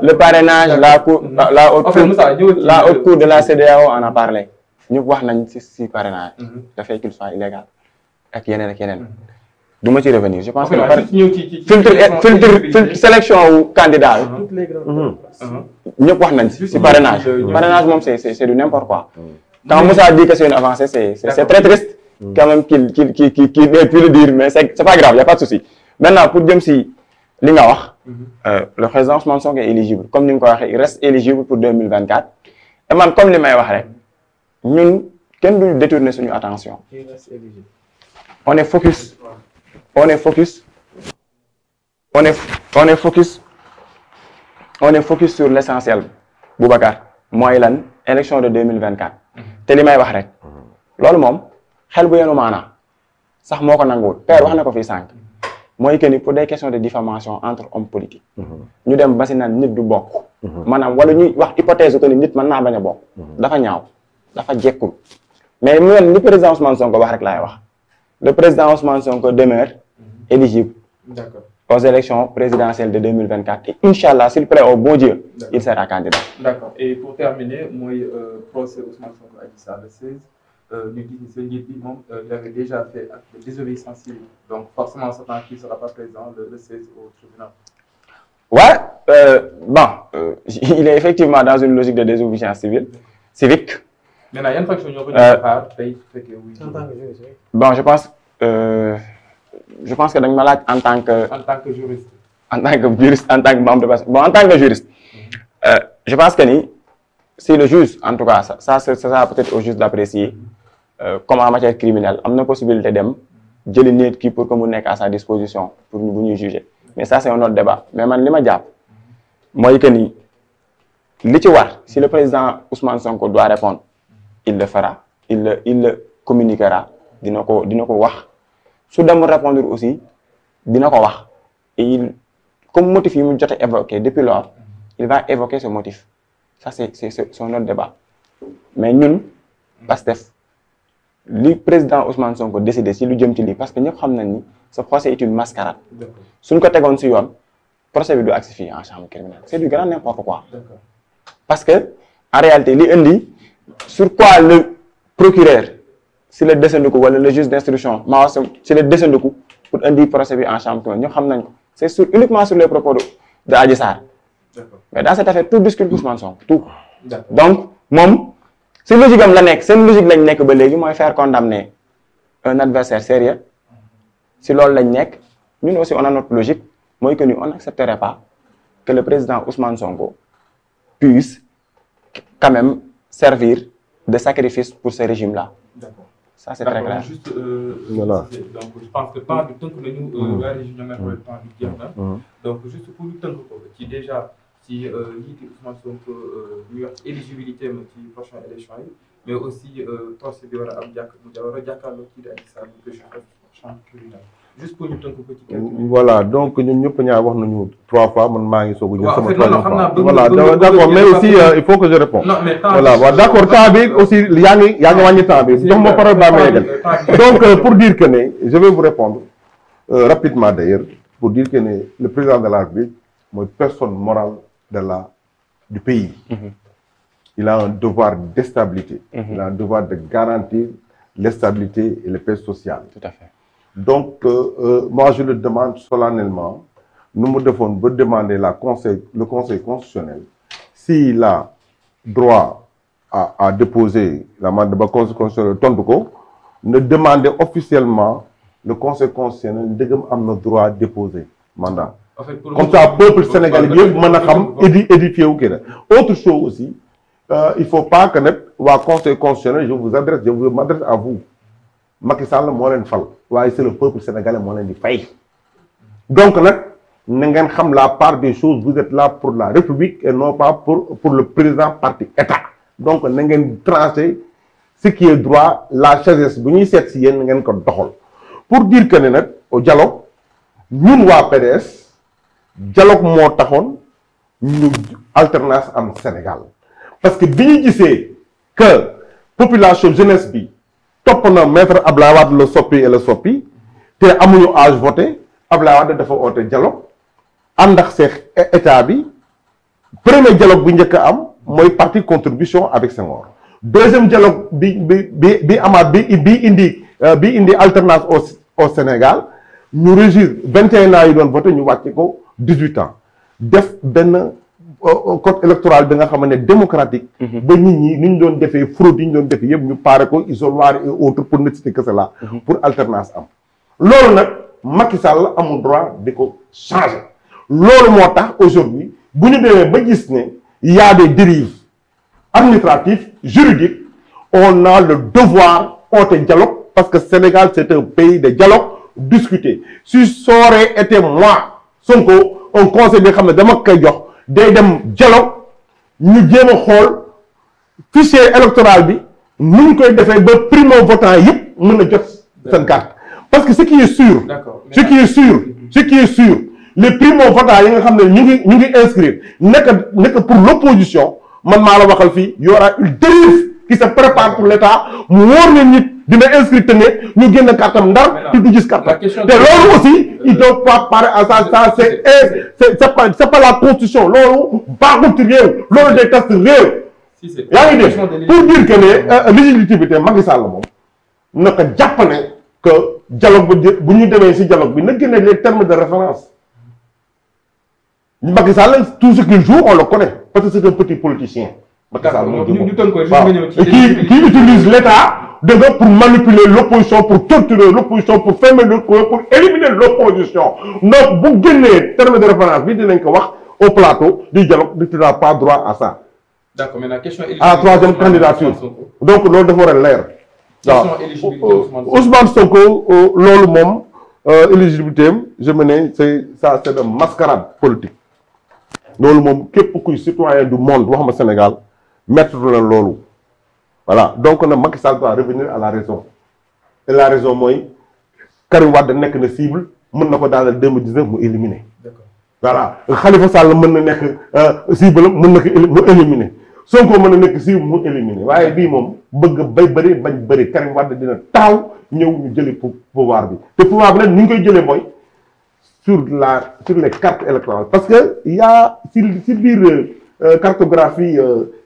Le parrainage, la haute cour de la CEDEAO en a parlé. Nous avons dit parrainage, le fait qu'il soit illégal. Et je vais revenir. Je pense que filtre sélection ou candidat. Nous avons dit parrainage. Parrainage, c'est du n'importe quoi. Quand Moussa dit que c'est une avancée, c'est très triste. quand même qu'il n'ait pu le dire, mais c'est pas grave, il n'y a pas de souci. Maintenant, pour dire si li nga wax, le président Ousmane Sonko est éligible. Comme nous l'avons dit, il reste éligible pour 2024. Et man, comme les mains wax, nous, quand nous détourner notre attention, on est focus. On est focus. On est focus sur l'essentiel. Boubacar, moi, l'élection de 2024. te li may wax rek loolu moom xel bu yenu maanaa sax moo ko nanguwul père wax na ko fii sànq mooy que ni pour des questions de diffamation entre hommes politiques ñu dem ba si naan nit du bokk maanaam wala ñuy wax hypothèse que ni nit mën naa bañ a bokk dafa ñaaw dafa jekkul mais mu li président Ousmane Sonko wax rek laay wax le président Ousmane Sonko demeure éligible aux élections présidentielles de 2024 et Inch'Allah, s'il plaît au bon Dieu, il sera candidat. D'accord. Et pour terminer, moi, procès Ousmane Sonko Adji Sarr le 16, il avait déjà fait acte de désobéissance civile. Donc forcément, on s'attend qu'il ne sera pas présent le 16 au tribunal. Ouais, il est effectivement dans une logique de désobéissance civique. Maintenant, il y a une faction qui est en tant que juriste. Bon, je pense que dans ma laaj en tant que juriste, en tant que juriste, en tant que membre de base, bon, en tant que juriste, je pense que si le juge, en tout cas, ça sera peut-être au juge d'apprécier, comme en matière criminelle, on a une possibilité de jëli qui pour que mu nekk à sa disposition pour nous juger. Mais ça, c'est un autre débat. Mais man, li ma jàpp mooy que ni li ci war, si le président Ousmane Sonko doit répondre, il le fera, il le communiquera, dina ko wax. Si il répondre aussi, dina ko wax. Et comme motif il m'a évoqué depuis lors, il va évoquer ce motif. Ça, c'est un autre débat. Mais nous, Pastef, le président Ousmane Sonko décidé si nous sommes parce que nous savons que ce procès est une mascarade. Si nous avons dit que le procès doit actifier en chambre criminelle, c'est du grand n'importe quoi. Parce que, en réalité, sur quoi le procureur, si le dessin de coup, ou le juge d'instruction, c'est le dessin de coup pour un procès en chambre criminelle. C'est uniquement sur les propos de Adji Sarr. Mais dans cette affaire, tout discute Ousmane Sonko, tout. Donc, c'est logique c'est une logique de faire condamner un adversaire sérieux. Si l'on l'a nous aussi on a notre logique, moi que nous on n'accepterait pas que le président Ousmane Sonko puisse quand même servir de sacrifice pour ce régime-là. Ça c'est très clair. Juste, voilà. Donc je pense que tant que nous, la région le temps du dire, donc juste pour le temps qui déjà si Ousmane Sonko éligibilité ci prochaine élection mais aussi procès bi wara am jàkkaarloo kii di Adji Sarr que je fais juste pour ñu tënk ko ci voilà donc ñun ñëpp ñaar wax nañu 3 fois man maa ngi soog a jël sama fois voilà d'accord mais aussi il faut que je réponds voilà d'accord temps bi aussi yaa ngi wàññi temps bi jox ma parole baa ma yeggal donc pour dire que je vais vous répondre rapidement d'ailleurs pour dire que le président de la République mooy personne morale du pays. Il a un devoir de stabilité. Il a un devoir de garantir la stabilité et la paix sociale. Tout à fait. Donc, moi, je le demande solennellement, nous me devons demander le Conseil constitutionnel s'il a droit à déposer l'amendement constitutionnel Tonduko, ne demander officiellement le Conseil constitutionnel de am droit à déposer mandat. Comme ça, le peuple sénégalais est édifié. Autre chose aussi, il ne faut pas que le Conseil constitutionnel, je m'adresse à vous. Macky Sall moo leen fal waaye c'est le peuple sénégalais moo leen di fay. Donc nag na ngeen xam la part des choses, vous êtes là pour la République et non pas pour le président parti État. Donc na ngeen trancher ce qui est droit, la sagesse bu ñuy seet si yéen na ngeen ko doxal. Pour dire que ne nag au dialogue ñun waa PDS dialogue moo taxoon ñu alternance am Sénégal parce que bi ñu gisee que population jeunesse bi topp na maître Abdoulaye Wade le soppi et le soppi te amuñu âge voté Abdoulaye Wade dafa oote dialogue ànd ak seex état bi premier dialogue bu njëkk a am mooy parti contribution avec Senghor deuxième dialogue bi amaat bi indi alternance au Sénégal ñu régir 21 ans yi doon voté ñu wàcce ko 18 ans def benn code électoral bi nga xam ne démocratique. ba nit ñi ni ñu doon defee fraude yi ñu doon defee yëpp ñu paare ko isoloir et autres pour ne citer que cela. pour alternance am. loolu nag Macky Sall amul droit di ko changer. loolu moo tax aujourd'hui bu ñu demee ba gis ne y a des dérives administratives juridiques on a le devoir oote dialogue parce que Sénégal c'est un pays de dialogue discuter si ça aurait été moi Sonko un conseil bi xam ne dama koy jox day dem dialogue ñu jéem a xool fichier électoral bi nu ñu koy defee ba primo votant yëpp mën a jot seen carte parce que ce qui est sûr les primo votants yi nga xam ne ñu ngi inscrire nekk pour l'opposition man maa la waxal fii y aura une dérive qui se prépare pour l'État mu wóor ne nit dina inscrire te ne ñu génn kartam ndar te du gis kartam te loolu aussi il doit pas parler à ça c'est pas la constitution loolu baaxul ci réew loolu day tas réew yaa ngi dégg pour dire que ne légitimité Macky Sall moom naka jàpp ne que dialogue bu ñu demee si dialogue bi na génne les termes de référence Macky Sall tout ce qu'il joue on le connaît parce que c'est un petit politicien. Macky Sall qui utilise l'État pour manipuler l'opposition pour torturer l'opposition pour fermer le coin pour éliminer l'opposition donc bu génnee terme de référence bi dinañ ko wax au plateau du dialogue tu n'as pas droit à ça. D'accord maintenant question à troisième candidature donc loolu dafa war a leer. waaw Ousmane Sonko loolu moom éligibilité am je me ne c'est de mascarade politique. loolu moom képp kuy citoyen du monde waxuma Sénégal mettre na loolu voilà donc nag Macky Sall doit revenir à la raison et la raison mooy Karim Wade nekk na cible mën na ko dans le 2019 mu éliminer voilà Khalifa Sall mën na nekk cible mën na ko mu éliminer Sonko mën na nekk cible mu éliminer waaye bii moom bëgg bay bëri bañ bëri Karim Wade dina taxaw ñëw ñu jëli pouvoir bi te pouvoir bi nag ni ñu koy jëlee mooy sur les cartes électorales parce que il y a si biir cartographie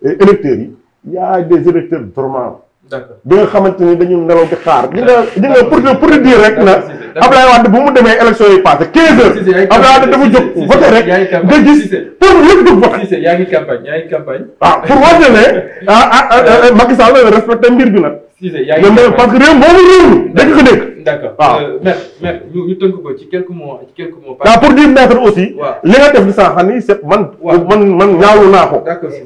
électeurs yi il y a des électeurs dormants. D'accord bi nga xamante ni dañu nelaw di xaar. di nga pour dire rek na Abdoulaye Wade bu mu demee élection yi passé 15 heures. Abdoulaye Wade dafa jóg voté rek nga gis pour yëpp jóg voté. yaa ngi campagne. waaw pour wax ne Macky Sall la respecté mbir bi nag. parce que réew moomu dañu ko dégg. D'accord maître ñu tënk ko ci quelques mots pour dire maître aussi li nga def di sànq ni c'est man ñaawlu naa ko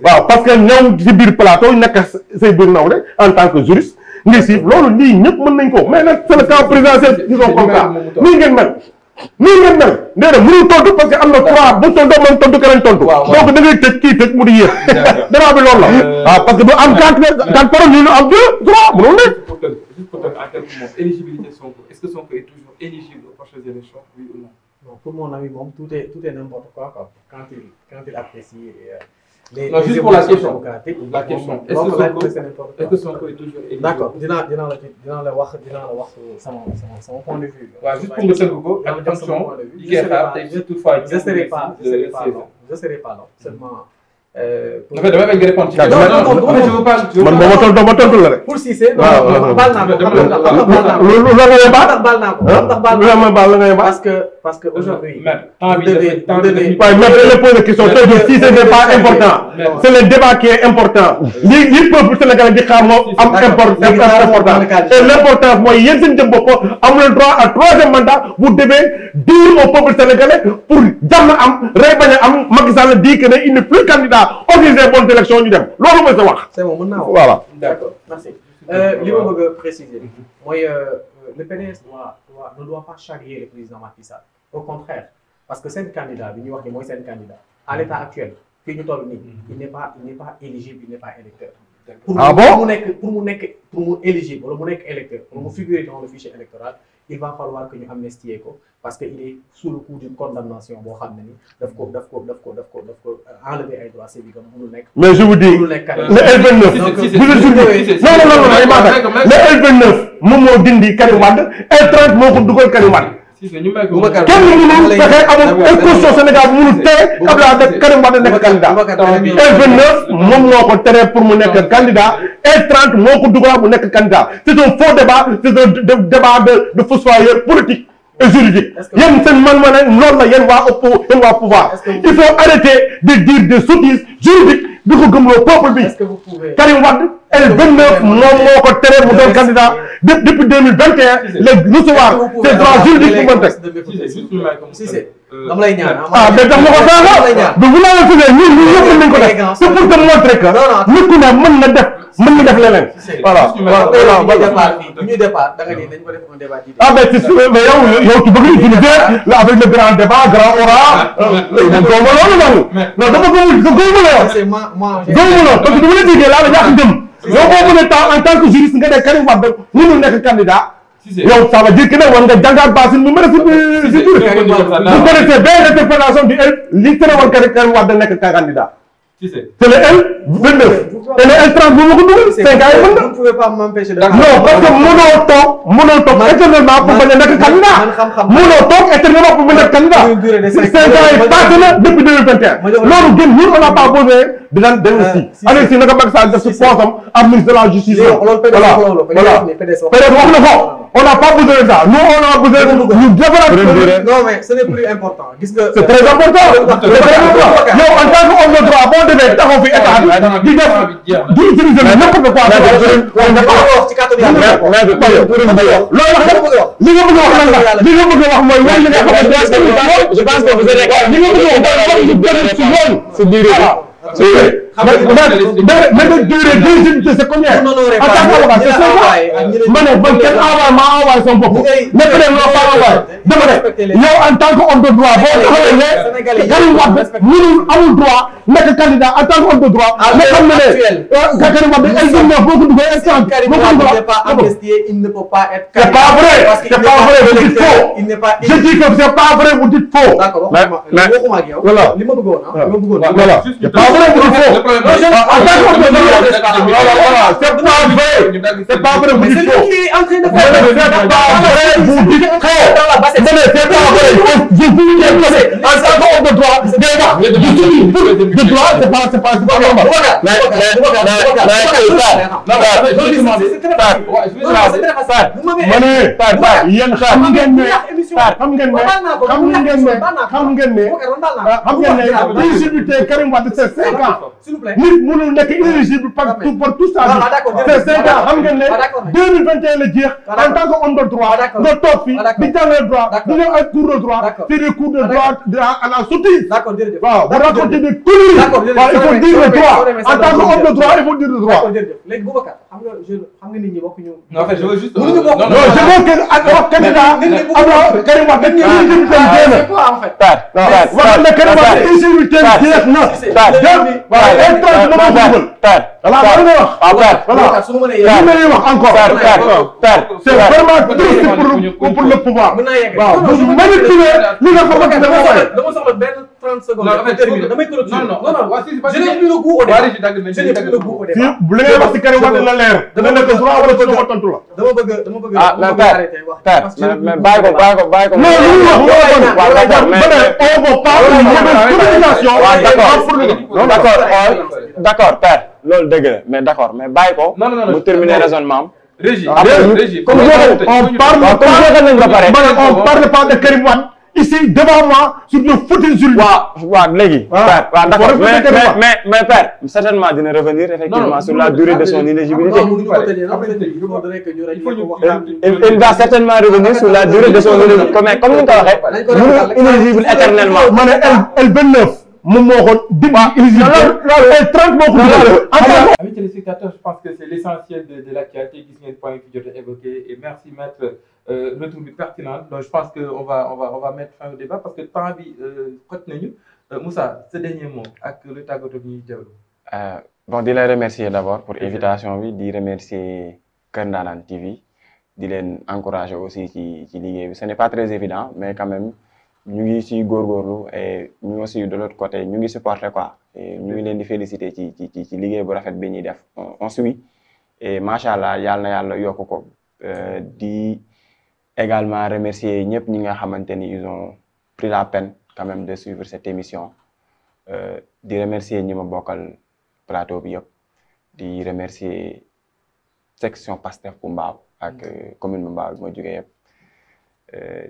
waaw parce que ñëw ci biir plateau nekk say biir nawle en tant que juriste ngi si loolu lii ñëpp mën nañ ko mais nag c'est le camp présidentiel qui sont comme ça nii ngeen mel nee na mënul tontu parce que am na trois bu tontoo moom tontu keneen tontu donc da ngay tëj kii tëj mu di yéex danaa bi loolu la waaw parce que du am quatre paroles ñu am deux trois mënul nekk. Juste pour donner en quelques mots, éligibilité Sonko. Est-ce que Sonko est toujours éligible aux prochaines élections, oui ou non? Non, pour mon avis, tout est n'importe quoi quand il apprécie les juste pour la question. Est-ce que Sonko est toujours éligible? D'accord, dinaa la wax sama point de vue. Ouais, juste pour me dire ko attention, je serai pas là. Seulement en fait damay bañ nga répondre ci man boo ma tontu la rek. pour Cissé non baal naa ko parce que aujourd'hui waaye le pose question Cissé n'est pas important c'est le débat qui est important li peuple sénégalais di xaar moo am important et l'importance mooy yéen seen jëm bopp am le droit à troisième mandat vous devez dire au peuple sénégalais pour jàmm am rey bañ a am Macky Sall dit que ne il n'est plus candidat organiser bonne élection ñu dem loolu mooy sa wax. c'est bon mën naa wax voilà. d'accord merci li ma bëgg a préciser mooy le PDS ne doit pas charrier le président Macky Sall au contraire parce que seen candidat bi ñuy wax ni mooy seen candidat à l'état actuel fii ñu toll nii il n'est pas éligible il n'est pas électeur. pour mu éligible wala mu nekk électeur pour mu figurer dans le fichier électoral il va falloir que ñu amnistier ko parce que il est sous le coup d'une condamnation boo xam ne ni daf ko enlever ay droits civiques am mënul nekk. mais je vous dis le L29 le L29 moom moo dindi Karim Wade L30 moo ko dugal Karim Wade. kenn mënul fexe amul institution Sénégal bu mënul tere Abdoulaye Karim Wade nekk candidat L29 moom moo ko tere pour mu nekk candidat L30 moo ko dugal mu nekk candidat c'est un faux débat c'est un débat de fossoyeur politique et juridique yéen seen man-man loolu la yéen waa pouvoir il faut arrêter de dire des sottises juridiques di ko gëmloo peuple bi Karim Wade L29 moom moo ko tere mu doon candidat depuis 2021 le recevoir ses droits juridiques bu mën teg dama lay ñaan mais tax ma ko saaga bu bu la tuddee ñun yëpp nañ ko def c'est pour te montrer que nit ku ne mën na def leneen voilà bu ñuy départ da nga ni dañ ko def un débat d'idées mais c'est sûr mais yow tu bëgg utiliser avec le grand débat grand oral góoma loolu noonu non dama góoma la yow góoma la parce que du ma la déggee laa la ñàkk jëm yow boo mënee temps en tant que juriste nga ne Karim Wade mënul nekk candidat yow ça veut dire que ne war nga jàngaat baasin mu mën a si biir vous connaissez bien l'interprétation du li tere woon Karim Wade nekk candidat c'est le L29 et le L30 bu ma ko dugal 5 ans yi mën na. Vous ne pouvez pas m'empêcher de. non parce que mënoo toog éternellement pour bañ a nekk candidat. mënoo toog éternellement pour bañ a nekk candidat. 5 ans yi passé na depuis 2021. loolu gën ñun on n'a pas besoin de daan dem aussi. allez si naka Macky Sall def si poosam am ministre de la justice. voilà PDS wax na ko. On n'a pas besoin de ça. Nous, on a besoin de nous développer. Non, mais ce n'est plus important. C'est très important. Yow, en tant que homme de droit, boo demee taxaw fi état bi di def di utiliser n'importe quoi. li nga bëgg a wax lan la li nga bëgg a wax mooy li nga xamante ne je pense que vous êtes li nga bëgg a wax mooy ci yoon ci biir mais de durée d'éligibilité c'est combien? En tant qu'avocat c'est 5 ans. ma ne man kenn envoyé son bopp. nekk leen loo pas envoyé. dama ne yow en tant que homme de droit boo taxawee ne Karim Wade mënul amul droit nekk candidat en tant que homme de droit. nga xam ne Karim Wade L29 boo ko duggee L30 boo ko duggee pas amnistié, il ne peut pas être. C'est pas vrai. C'est pas vrai. Vous dites faux. Je dis que c'est pas vrai. Vous dites faux. D'accord. Voilà. Li ma bëggoon voilà. C'est pas vrai. Vous dites faux. C'est pas vrai, vous dites faux. Qui est en train de faire. C'est pas vrai, vous dites faux. C'est pas vrai. Je dis que en tant qu'homme de droit, de droit, c'est pas normal. S'il vous plaît. Nit mënul nekk éligible pour tout ça. C'est 5 ans xam ngeen ne 2021 la jeex en tant que homme de droit nga toog fi di jàngale droit di def ay cours de droit c'est des cours de droit à la sottise. waaw bu raconter des conneries. waaw il faut dire le droit en tant que homme de droit il faut dire le droit. léegi Boubacar xam nga nit ñi bokkuñu. non en fait je veux juste. mënuñu bokk. non je veux que ak wax candidat alors Karim Wade dañ éligibilité jeex na. c'est quoi en fait. wax na Karim Wade éligibilité jeex na. C'est vraiment triste pour le pouvoir. waaw vous manipulez li nga xamante ne dama soxla benn 30 secondes. damay clôturer. Non, je n'ai plus le goût au débat. Je n'ai plus le goût au débat. bu ngay wax ci Karim Wade la leer. dama nekk droit wala ci ko tontu la. dama bëgg arrêter wax. mais bàyyi ko. non li wax d'accord père loolu dëgg la mais d'accord mais bàyyi ko. mu terminer raisonnement am. Régie, comme on parle pas de Karim Wade ici devant moi sur le fauteuil juridique. waaw léegi. waaw d'accord mais père certainement dina revenir effectivement sur la durée de son inéligibilité. Il va certainement revenir sur la durée de son inéligibilité mais comme ni nga ko waxee. mënul inéligible éternellement. ma ne L29. moom moo ko dindi éligible 30 moo ko dugal. Amis téléspectateurs, je pense que c'est l'essentiel de l'actualité gis ngeen point que jot a évoqué et merci maître retour bi pertinent donc je pense que on va mettre fin au débat parce que temps bi xoj nañu Moussa ce dernier mot ak le tàggatoo bi ñuy jawlu. Bon di la remercier d'abord pour invitation bi di remercier Kër Ndanane TV di leen encourager aussi ci liggéey bi ce n'est pas très évident mais quand même. ñu ngi ci góorgóorlu et ñu aussi de l'autre côté ñu ngi supporter quoi et ñu ngi leen di féliciter ci liggéey bu rafet bi ñuy def on suit et macha allah yàlla na yàlla yokk ko di également remercier ñëpp ñi nga xamante ni ils ont pris la peine quand même de suivre cette émission di remercier ñi ma bokkal plateau bi yëpp di remercier section Pastef bu Mbao ak commune bu Mbao bi ma jógee yëpp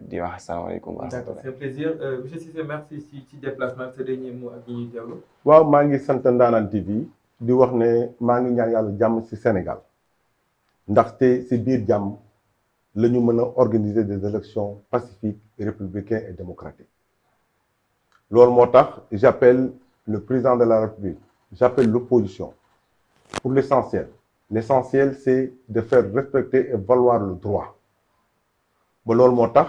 di wax asalaamaaleykum wa d'accord rahmatulah. c'est un plaisir monsieur Cissé merci ci déplacement sa dernier mot ak ñi ñuy teewlu. waaw maa ngi sant Ndanane TV di wax ne maa ngi ñaan yàlla jàmm ci Sénégal ndaxte ci biir jàmm la ñu mën a organiser des élections pacifiques républicaines et démocratiques loolu moo tax j'appelle le président de la République j'appelle l'opposition pour l'essentiel c'est de faire respecter et valoir le droit ba loolu moo tax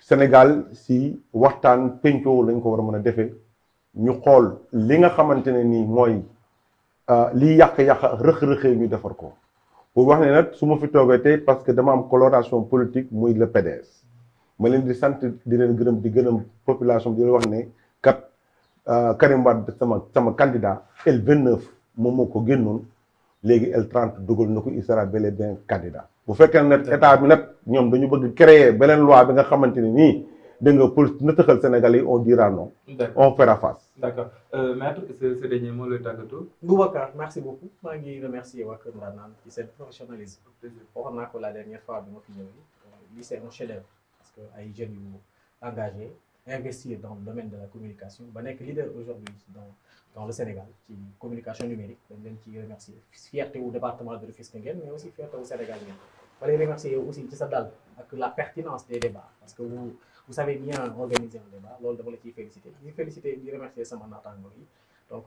Sénégal ci waxtaan pencoo lañ ko war a mën a defee ñu xool li nga xamante ne nii mooy liy yàq-yàq rëq-rëqee ñu defar ko pour wax ne nag su ma fi toogee tey parce que dama am coloration politique muy le PDS ma leen di sant di leen gërëm di gërëm population bi di leen wax ne kat Karim Wade sama candidat L29 moom moo ko génnoon léegi L30 dugal na ko il sera bel et bien candidat bu fekkee ne état bi nag ñoom dañu bëgg créer beneen loi bi nga xamante ne nii dégg nga pour nëtëxal Sénégal yi on dira non. On fera face. D'accord maître ce dernier mot le tàggatoo. Boubacar merci beaucoup maa ngi remercier waa Kër Ndanane ci seen professionnalisme. waxoon naa ko la dernière fois bi ma fi ñëwee lii c'est un chef-d'œuvre parce que ay jeunes yu engagés investir dans le domaine de la communication ba nekk leader aujourd'hui dans le Sénégal ci communication numérique dañ leen ci remercier fierté wu département de Rufisque ngeen mais aussi fierté wu Sénégal ngeen ma lay remercier aussi ci sa dal ak la pertinence des débats parce que vous savez bien organiser un débat loolu dama la ciy féliciter di remercier sama naataango yi donc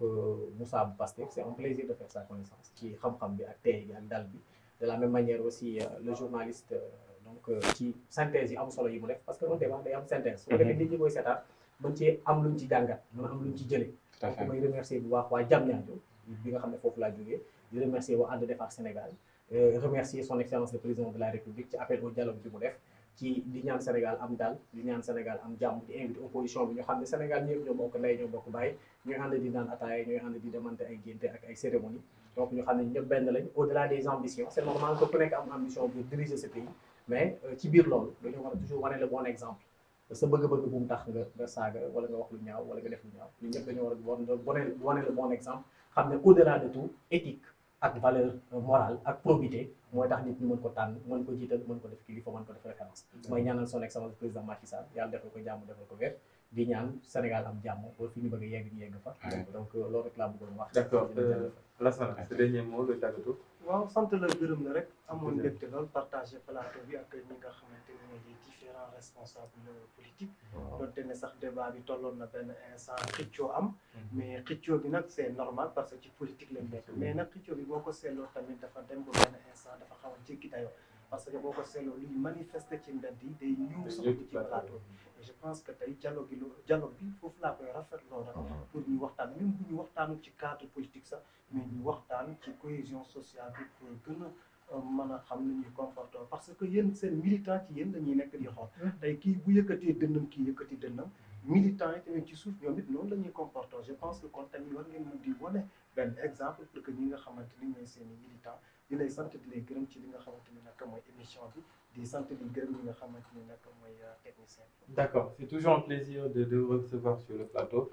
Moussa bu Pastef c'est un plaisir de faire sa connaissance ci xam-xam bi ak tey bi ak dal bi de la même manière aussi le journaliste donc ci synthèse yi am solo yi mu def parce que un débat day am synthèse su ko defee nit ñi koy seetaan mën ci am luñ ci jàngat mën a am luñ ci jëlee donc may remercier bu baax waa Diamniadio bi nga xam ne foofu laa jógee di remercier waa ànd defar Sénégal remercier son excellence le président de la République ci appel au dialogue bi mu def ci di ñaan Sénégal am dal di ñaan Sénégal am jàmm di invité opposition bi ñu xam ne Sénégal ñëpp ñoo bokk ndey ñoo bokk bàyyi ñooy ànd di naan ataaya ñooy ànd di demante ay génte ak ay cérémonie donc ñu xam ne ñëpp benn lañ au-delà des ambitions c'est normal que ku nekk am ambition pour diriger ce pays mais ci biir loolu dañoo war a toujours wane le bon exemple sa bëgg-bëgg bu mu tax nga saaga wala nga wax lu ñaaw wala nga def lu ñaaw ñun ñëpp dañoo war a wane le bon exemple xam ne au-delà de tout éthique ak valeur morale ak probité mooy tax nit ñi mën ko tànn mën ko jiital mën ko def kilifa mën ko def référence mooy ñaanal son excellence président Macky Sall yàlla defal ko jàmm defal ko wér di ñaan Sénégal am jàmm ba fi ñu bëgg a yegg ñu yegg fa donc loolu rek laa bëggoon wax. D'accord Lassana ce dernier mot le tàggatoo. waaw sant la gërëm la rek amoon mbégte lool partager plateau bi ak ñi nga xamante ne ñoo di différents responsables politiques donte ne sax débat bi tolloon na benn instant xëccoo am mais xëccoo bi nag c'est normal parce que ci politique lañ nekk mais nag xëccoo bi boo ko seetloo tamit dafa dem ba benn instant dafa xaw a jéggi dayoo parce que boo ko seetloo luy manifester ci mbedd yi day ñëw sax ci plateau bi et je pense que tey dialogue bi foofu laa koy rafetloo nag pour ñu waxtaan même bu ñu waxtaanu ci cadre politique sax mais ñu waxtaan ci cohésion sociale bi pour gën a mën a xam ni ñuy comporter parce que yéen seen militant ci yéen dañuy nekk di xool tey kii bu yëkkatee dënnam kii yëkkati dënnam militant yi tamit ci suuf ñoom it noonu la ñuy comporter je pense que kon tamit war ngeen mën di wane benn exemple pour que ñi nga xamante ni ñooy seen i militant di lay sant di lay gërëm ci li nga xamante ni nag mooy émission bi di sant di gërëm ñi nga xamante ni nag mooy technicien bi. D'accord c'est toujours un plaisir de vous recevoir sur le plateau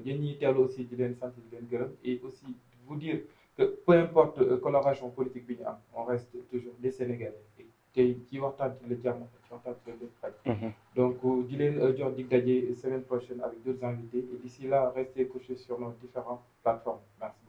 yéen ñiy teewlu aussi di leen sant di leen gërëm et aussi vous dire que peu importe coloration politique bi ñu am on reste toujours des Sénégalais tey ci waxtaan ci la jàmm ci waxtaan ci la lépp xaj donc di leen jox dig daje semaine prochaine avec d'autres invités et d'ici là restez couchés sur nos différentes plateformes merci.